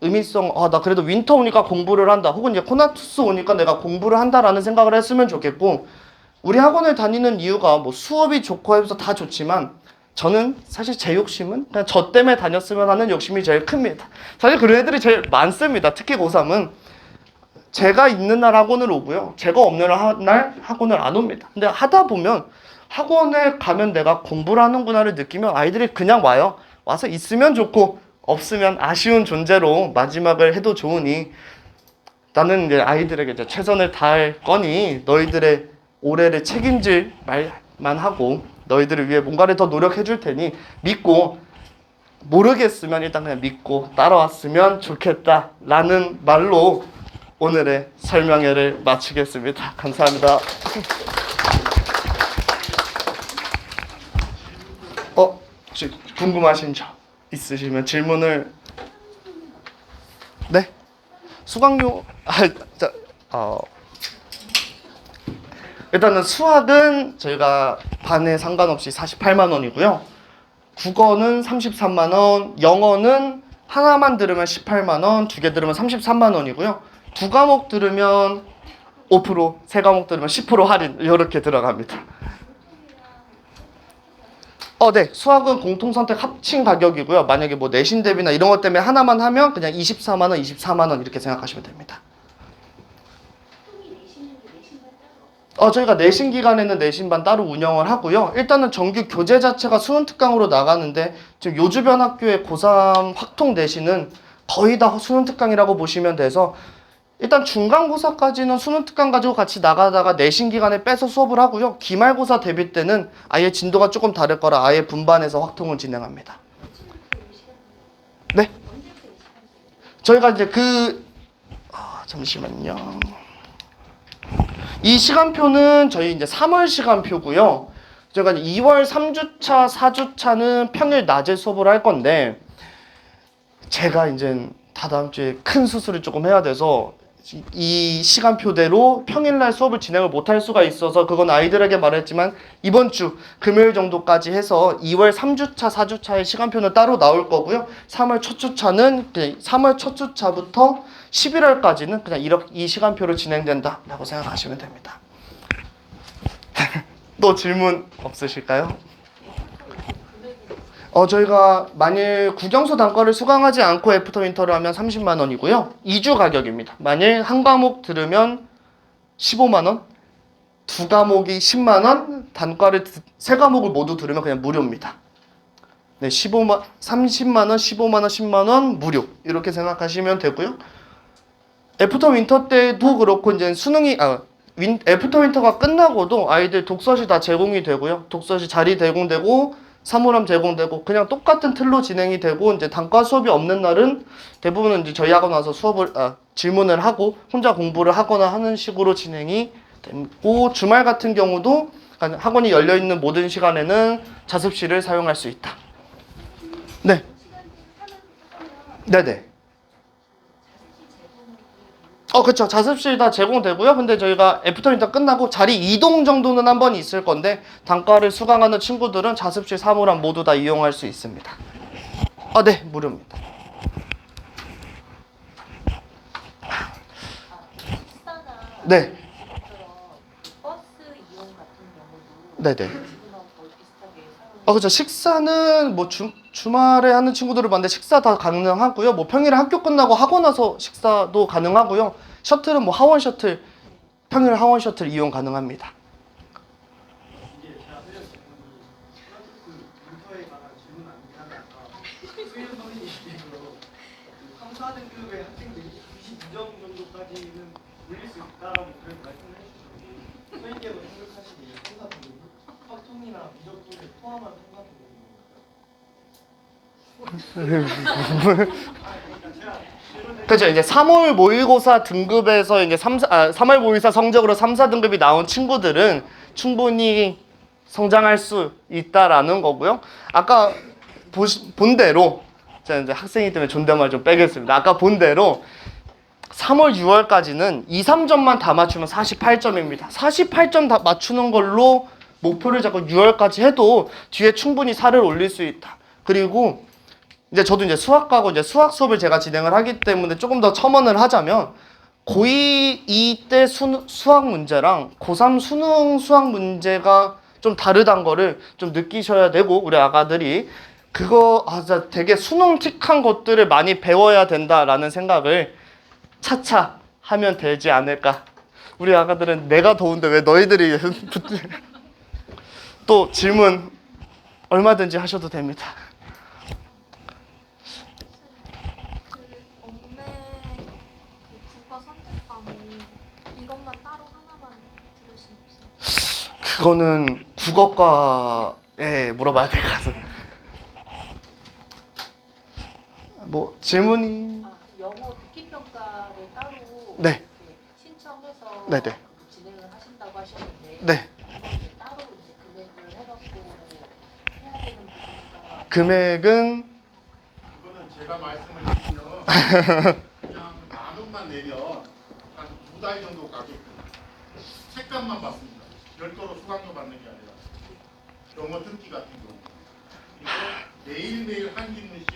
Speaker 5: 나 그래도 윈터 오니까 공부를 한다. 혹은 이제 코나투스 오니까 내가 공부를 한다라는 생각을 했으면 좋겠고 우리 학원을 다니는 이유가 뭐 수업이 좋고 해서 다 좋지만 저는 사실 제 욕심은 그냥 저 때문에 다녔으면 하는 욕심이 제일 큽니다. 사실 그런 애들이 제일 많습니다. 특히 고3은 제가 있는 날 학원을 오고요. 제가 없는 날 학원을 안 옵니다. 근데 하다 보면 학원에 가면 내가 공부를 하는구나를 느끼면 아이들이 그냥 와요. 와서 있으면 좋고 없으면 아쉬운 존재로 마지막을 해도 좋으니 나는 이제 아이들에게 이제 최선을 다할 거니 너희들의 올해를 책임질 말만 하고 너희들을 위해 뭔가를 더 노력해 줄 테니 믿고 모르겠으면 일단 그냥 믿고 따라왔으면 좋겠다라는 말로 오늘의 설명회를 마치겠습니다. 감사합니다. 혹시 궁금하신 점 있으시면 질문을. 네? 수강료 일단은 수학은 저희가 반에 상관없이 48만 원이고요. 국어는 33만 원, 영어는 하나만 들으면 18만 원, 두 개 들으면 33만 원이고요. 두 과목 들으면 5%, 세 과목 들으면 10% 할인 이렇게 들어갑니다. 네. 수학은 공통선택 합친 가격이고요. 만약에 뭐 내신 대비나 이런 것 때문에 하나만 하면 그냥 24만 원, 24만 원 이렇게 생각하시면 됩니다. 저희가 내신 기간에는 내신반 따로 운영을 하고요. 일단은 정규 교재 자체가 수능 특강으로 나가는데 지금 요주변 학교의 고3 확통 내신은 거의 다 수능 특강이라고 보시면 돼서 일단 중간고사까지는 수능 특강 가지고 같이 나가다가 내신 기간에 빼서 수업을 하고요. 기말고사 대비 때는 아예 진도가 조금 다를 거라 아예 분반해서 확통을 진행합니다. 네? 저희가 이제 잠시만요. 이 시간표는 저희 이제 3월 시간표고요. 저희가 2월 3주차, 4주차는 평일 낮에 수업을 할 건데 제가 이제 다다음 주에 큰 수술을 조금 해야 돼서 이 시간표대로 평일날 수업을 진행을 못할 수가 있어서 그건 아이들에게 말했지만 이번 주 금요일 정도까지 해서 2월 3주차, 4주차의 시간표는 따로 나올 거고요. 3월 첫 주차는 그냥 3월 첫 주차부터 11월까지는 그냥 이 시간표로 진행된다라고 생각하시면 됩니다. 또 질문 없으실까요? 저희가 만일 국영수 단과를 수강하지 않고 애프터 윈터를 하면 30만 원이고요. 2주 가격입니다. 만일 한 과목 들으면 15만 원, 두 과목이 10만 원, 단과를 세 과목을 모두 들으면 그냥 무료입니다. 네, 30만 원, 15만 원, 10만 원 무료 이렇게 생각하시면 되고요. 애프터 윈터 때도 그렇고 이제 애프터 윈터가 끝나고도 아이들 독서실 다 제공이 되고요. 독서실 자리 제공되고 사물함 제공되고 그냥 똑같은 틀로 진행이 되고 이제 단과 수업이 없는 날은 대부분은 이제 저희 학원 와서 질문을 하고 혼자 공부를 하거나 하는 식으로 진행이 되고 주말 같은 경우도 학원이 열려 있는 모든 시간에는 자습실을 사용할 수 있다. 네. 네네. 그쵸. 자습실 다 제공되고요. 근데 저희가 애프터 윈터 끝나고 자리 이동 정도는 한 번 있을 건데 단과를 수강하는 친구들은 자습실 사물함 모두 다 이용할 수 있습니다. 네. 무료입니다. 네.
Speaker 6: 버스 이용 같은 경우도
Speaker 5: 네네.
Speaker 6: 지금하고 거의 비슷하게 사용.
Speaker 5: 그렇죠. 식사는 뭐 주말에 하는 친구들을 봤는데 식사 다 가능하고요. 뭐 평일에 학교 끝나고 하고 나서 식사도 가능하고요. 셔틀은 뭐 하원 셔틀, 평일 하원 셔틀 이용 가능합니다. 그렇죠. 이제 3월 모의고사 등급에서 이제 3월 모의고사 성적으로 3, 4등급이 나온 친구들은 충분히 성장할 수 있다라는 거고요. 아까 본 대로 제가 이제 학생이기 때문에 존댓말 좀 빼겠습니다. 아까 본 대로 3월, 6월까지는 2, 3점만 다 맞추면 48점입니다. 48점 다 맞추는 걸로 목표를 잡고 6월까지 해도 뒤에 충분히 살을 올릴 수 있다. 그리고 이제 저도 이제 수학과고 이제 수학 수업을 제가 진행을 하기 때문에 조금 더 첨언을 하자면 고2 때 수학 문제랑 고3 수능 수학 문제가 좀 다르다는 거를 좀 느끼셔야 되고 우리 아가들이 그거 진짜 되게 수능틱한 것들을 많이 배워야 된다라는 생각을 차차 하면 되지 않을까. 우리 아가들은 내가 더운데 왜 너희들이 또 질문 얼마든지 하셔도 됩니다.
Speaker 6: 국어 선택 과목 이것만 따로 하나만 들으시면 없어요?
Speaker 5: 그거는 국어과에 물어봐야 될 것 같아요. 뭐 질문이
Speaker 7: 영어 듣기 평가를 따로
Speaker 5: 네.
Speaker 7: 이렇게 신청해서
Speaker 5: 네네.
Speaker 7: 진행을 하신다고 하셨는데
Speaker 5: 네.
Speaker 7: 이제 따로 이제 금액을 해갖고 해야 되는 부분인가?
Speaker 5: 금액은
Speaker 1: 이거는 제가 말씀을 드리면 그냥 10,000원만 내면 한 2달 정도 가게끔 색감만 받습니다. 별도로 수강료 받는 게 아니라 영어 듣기 같은 경우 이거 매일매일 한 질문씩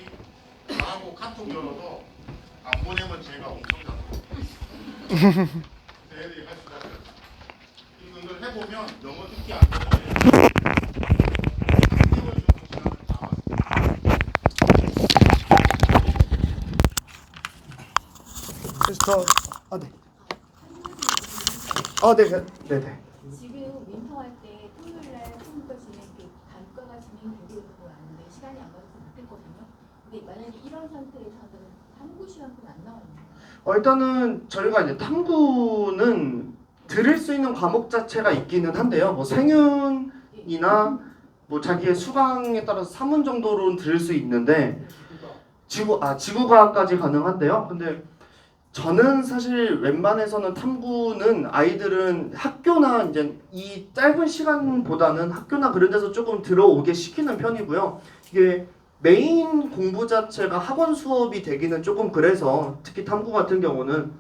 Speaker 1: 나하고 카톡 열어서 안 보내면 제가 엄청 잡고 애들이 할 수가 없어요. 이걸 해보면 영어 듣기 안 되는데 3개월 정도 지나면 다
Speaker 5: 그래서 네. 네네.
Speaker 8: 지금 윈터할 때 토요일날 수업과 진행, 단과가 진행되고 있는 거 아는데 시간이 안 맞아서 못했거든요. 근데 만약에 이런 상태에서 하면 탐구 시간표는 안 나와요.
Speaker 5: 일단은 저희가 이제 탐구는 들을 수 있는 과목 자체가 있기는 한데요. 뭐 생윤이나 뭐 자기의 수강에 따라서 3문 정도로는 들을 수 있는데 지구과학까지 가능한데요. 근데 저는 사실 웬만해서는 탐구는 아이들은 학교나 이제 이 짧은 시간보다는 학교나 그런 데서 조금 들어오게 시키는 편이고요. 이게 메인 공부 자체가 학원 수업이 되기는 조금 그래서 특히 탐구 같은 경우는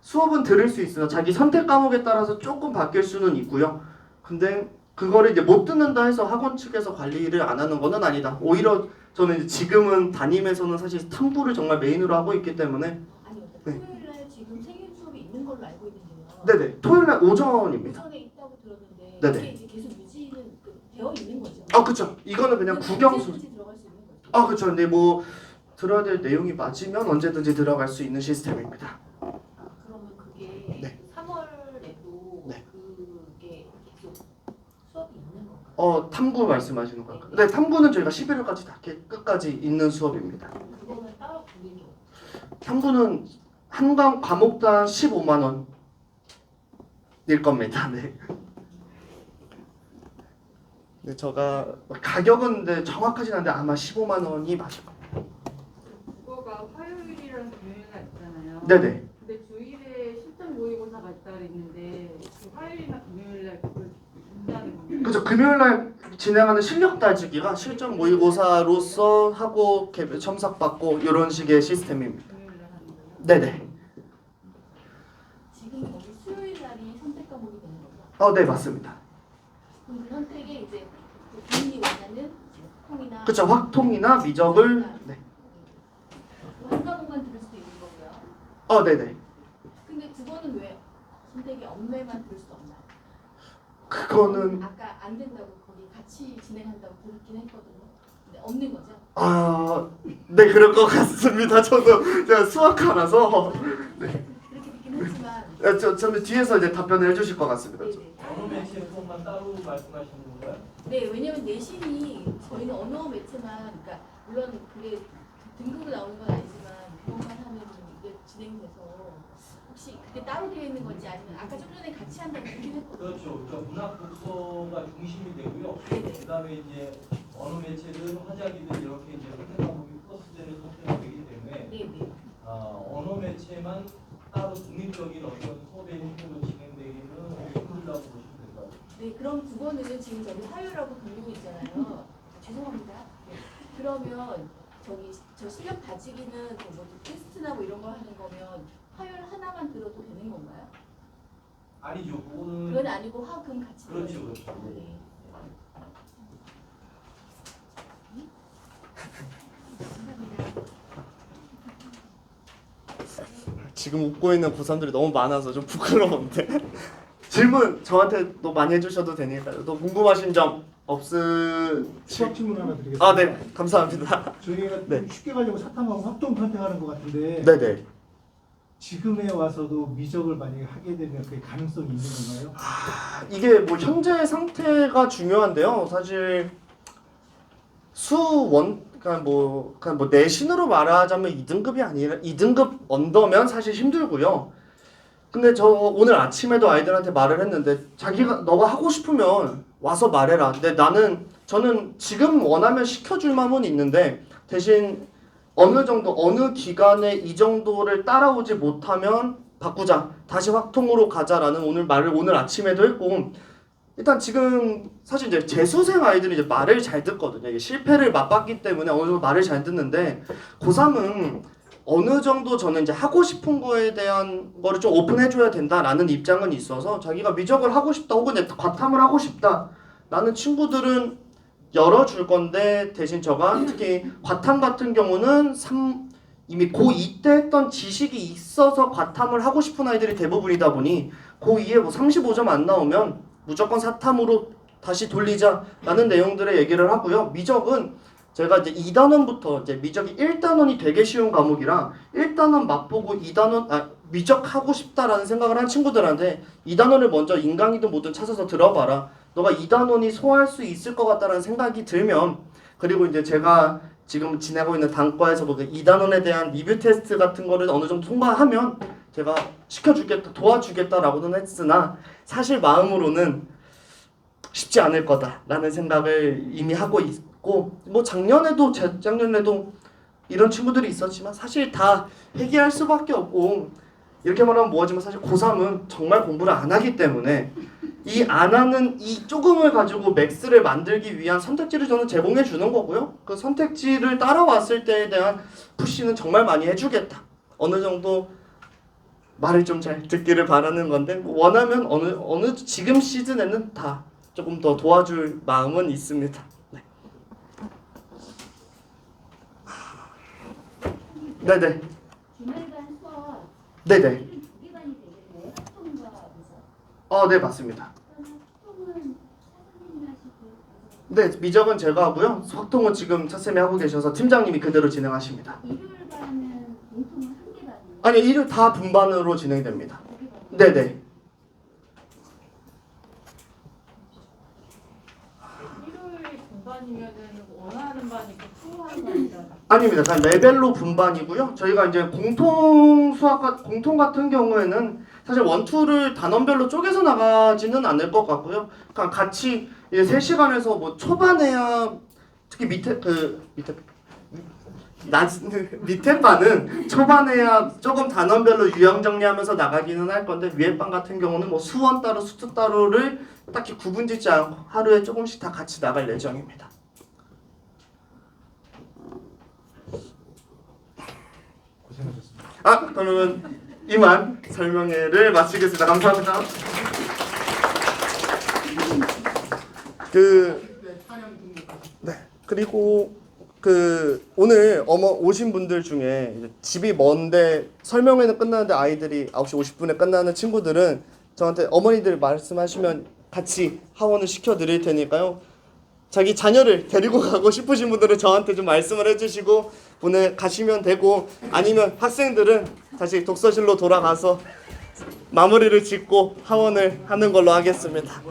Speaker 5: 수업은 들을 수 있으나 자기 선택 과목에 따라서 조금 바뀔 수는 있고요. 근데 그거를 이제 못 듣는다 해서 학원 측에서 관리를 안 하는 거는 아니다. 오히려 저는 이제 지금은 담임에서는 사실 탐구를 정말 메인으로 하고 있기 때문에
Speaker 8: 아니요.
Speaker 5: 네.
Speaker 8: 토요일날 지금 생일 수업이 있는 걸로 알고 있는데요.
Speaker 5: 네네 토요일날 오전입니다.
Speaker 8: 오전에 있다고 들었는데
Speaker 5: 네네.
Speaker 8: 이게 이제 계속 유지는 되어 있는 거죠.
Speaker 5: 그쵸. 이거는 그냥 구경수.
Speaker 8: 언제든지 들어갈 수 있는 거죠.
Speaker 5: 그쵸. 근데 뭐 들어야 될 내용이 맞으면 언제든지 들어갈 수 있는 시스템입니다.
Speaker 8: 그러면 그게
Speaker 5: 네.
Speaker 8: 3월에도
Speaker 5: 네.
Speaker 8: 그게 계속 수업이 있는 건가요?
Speaker 5: 탐구 말씀하시는 건가요? 네, 탐구는 저희가 11월까지 다 끝까지 있는 수업입니다.
Speaker 8: 그거는 따로 부르는 게 없어요.
Speaker 5: 탐구는 한 과목당 15만 원일 겁니다. 네. 네, 제가 가격은 네, 정확하진 않은데 아마 15만 원이 맞을 겁니다.
Speaker 9: 국어가 화요일이랑 금요일날 있잖아요.
Speaker 5: 네네.
Speaker 9: 근데 주일에 실전 모의고사가 있다 그랬는데 그 화요일이나 금요일날 그걸 준다는 겁니다.
Speaker 5: 그죠. 금요일날 진행하는 실력 따지기가 실전 모의고사로서 하고 첨삭받고 이런 식의 시스템입니다.
Speaker 9: 금요일날 하는 거예요.
Speaker 5: 네네.
Speaker 8: 지금 거기 수요일 날이 선택 과목이 되는 거죠?
Speaker 5: 네 맞습니다.
Speaker 8: 그럼 그 선택에 이제 본인이 원하는 통이나
Speaker 5: 그쵸. 확통이나 미적을 네.
Speaker 8: 한 과목만 들을 수도 있는 거고요.
Speaker 5: 네네.
Speaker 8: 근데 그거는 왜 선택이 업무에만 들을 수 없나요?
Speaker 5: 그거는
Speaker 8: 아까 안 된다고 거기 같이 진행한다고 그렇긴 했거든요. 근데 없는 거죠?
Speaker 5: 네 그럴 것 같습니다. 저도 제가 수학하라서
Speaker 8: 그렇게 듣긴 했지만
Speaker 5: 저는 뒤에서 이제 답변을 해주실 것 같습니다.
Speaker 8: 네네.
Speaker 10: 언어 매체 수업만 따로 말씀하시는 건가요?
Speaker 8: 네, 왜냐면 내신이 저희는 언어 매체만, 그러니까 물론 그게 등급으로 나오는 건 아니지만 그것만 하면 이게 진행돼서 혹시 그게 따로 되어 있는 건지 아니면 아까 좀 전에 같이 한다고 얘기를 했거든요.
Speaker 10: 그렇죠. 그러니까 문학 독서가 중심이 되고요.
Speaker 8: 네네.
Speaker 10: 그다음에 이제 언어 매체든 화자기든 이렇게 이제 선택 과목이 플러스되는 선택이 되기 때문에
Speaker 8: 네네.
Speaker 10: 언어 매체만 따로 독립적인 어떤 수업의 형태로 진행되기는 힘들다고 보시면 될 것 같아요.
Speaker 8: 네, 그럼 그거는 지금 저희 화요라고 부르고 있잖아요. 죄송합니다. 네. 그러면 저 실력 다지기는 뭐 테스트나 뭐 이런 거 하는 거면 화요일 하나만 들어도 되는 건가요?
Speaker 10: 아니죠. 그거는
Speaker 8: 그건 아니고 화금 같이
Speaker 10: 그렇죠,
Speaker 8: 들어야
Speaker 10: 그렇죠.
Speaker 8: 되는 거예요. 네.
Speaker 5: 지금 웃고 있는 고3들이 너무 많아서 좀 부끄러운데 질문 저한테 또 많이 해주셔도 되니까요. 또 궁금하신 점
Speaker 11: 수학 질문 하나 드리겠습니다.
Speaker 5: 네 감사합니다.
Speaker 11: 저희가
Speaker 5: 네.
Speaker 11: 좀 쉽게 가려고 사탐하고 합동 선택하는 것 같은데
Speaker 5: 네네.
Speaker 11: 지금에 와서도 미적을 만약에 하게 되면 그게 가능성이 있는 건가요?
Speaker 5: 이게 뭐 현재 상태가 중요한데요. 사실 그러니까 뭐 내신으로 말하자면 2등급이 아니라 2등급 언더면 사실 힘들고요. 근데 저 오늘 아침에도 아이들한테 말을 했는데 너가 하고 싶으면 와서 말해라. 근데 저는 지금 원하면 시켜줄 마음은 있는데 대신 어느 정도 어느 기간에 이 정도를 따라오지 못하면 바꾸자, 다시 확통으로 가자라는 오늘 말을 오늘 아침에도 했고, 일단 지금 사실 이제 재수생 아이들이 이제 말을 잘 듣거든요. 이게 실패를 맛봤기 때문에 어느 정도 말을 잘 듣는데, 고3은 어느 정도 저는 이제 하고 싶은 거에 대한 거를 좀 오픈해줘야 된다라는 입장은 있어서, 자기가 미적을 하고 싶다 혹은 이제 과탐을 하고 싶다 라는 친구들은 열어줄 건데, 대신 저가 특히 과탐 같은 경우는 이미 고2 때 했던 지식이 있어서 과탐을 하고 싶은 아이들이 대부분이다 보니 고2에 뭐 35점 안 나오면 무조건 사탐으로 다시 돌리자라는 내용들의 얘기를 하고요. 미적은 제가 이제 2단원부터 이제 미적이 1단원이 되게 쉬운 과목이라 1단원 맛보고 2단원 미적하고 싶다라는 생각을 한 친구들한테 2단원을 먼저 인강이든 뭐든 찾아서 들어봐라. 너가 2단원이 소화할 수 있을 것 같다라는 생각이 들면, 그리고 이제 제가 지금 지내고 있는 단과에서 뭐 2단원에 대한 리뷰 테스트 같은 거를 어느 정도 통과하면 제가 시켜주겠다, 도와주겠다라고는 했으나 사실 마음으로는 쉽지 않을 거다라는 생각을 이미 하고 있고, 뭐 작년에도 재작년에도 이런 친구들이 있었지만 사실 다 회귀할 수밖에 없고, 이렇게 말하면 뭐하지만 사실 고3은 정말 공부를 안 하기 때문에 이 안 하는 이 조금을 가지고 맥스를 만들기 위한 선택지를 저는 제공해 주는 거고요. 그 선택지를 따라왔을 때에 대한 푸시는 정말 많이 해주겠다. 어느 정도 말을 좀 잘 듣기를 바라는 건데, 원하면 어느 지금 시즌에는 다 조금 더 도와줄 마음은 있습니다. 네. 네네.
Speaker 7: 주말반 수업
Speaker 5: 네네.
Speaker 7: 두 개반이 되겠네요. 학통과
Speaker 5: 네 맞습니다.
Speaker 7: 학통은 사장님이 하시고
Speaker 5: 네, 미적은 제가 하고요. 확통은 지금 차쌤이 하고 계셔서 팀장님이 그대로 진행하십니다.
Speaker 7: 일요일 반은 공통은 한 개 반이에요.
Speaker 5: 아니요, 일요일 다 분반으로 진행됩니다. 네네.
Speaker 9: 일요일 분반이면은 원하는 반이 있고 수호하는 반이잖아.
Speaker 5: 아닙니다. 그냥 레벨로 분반이고요. 저희가 이제 공통 같은 경우에는 사실 원투를 단원별로 쪼개서 나가지는 않을 것 같고요. 그냥 같이 이제 3시간에서 뭐 초반에야 특히 밑에 반은 초반에야 조금 단원별로 유형 정리하면서 나가기는 할 건데, 위에 반 같은 경우는 뭐 수원 따로 수투 따로를 딱히 구분짓지 않고 하루에 조금씩 다 같이 나갈 예정입니다.
Speaker 11: 고생하셨습니다.
Speaker 5: 그러면 이만 설명회를 마치겠습니다. 감사합니다. 그리고 오늘 오신 분들 중에 이제 집이 먼데 설명회는 끝나는데 아이들이 9시 50분에 끝나는 친구들은 저한테 어머니들 말씀하시면 같이 하원을 시켜드릴 테니까요. 자기 자녀를 데리고 가고 싶으신 분들은 저한테 좀 말씀을 해주시고 가시면 되고, 아니면 학생들은 다시 독서실로 돌아가서 마무리를 짓고 하원을 하는 걸로 하겠습니다.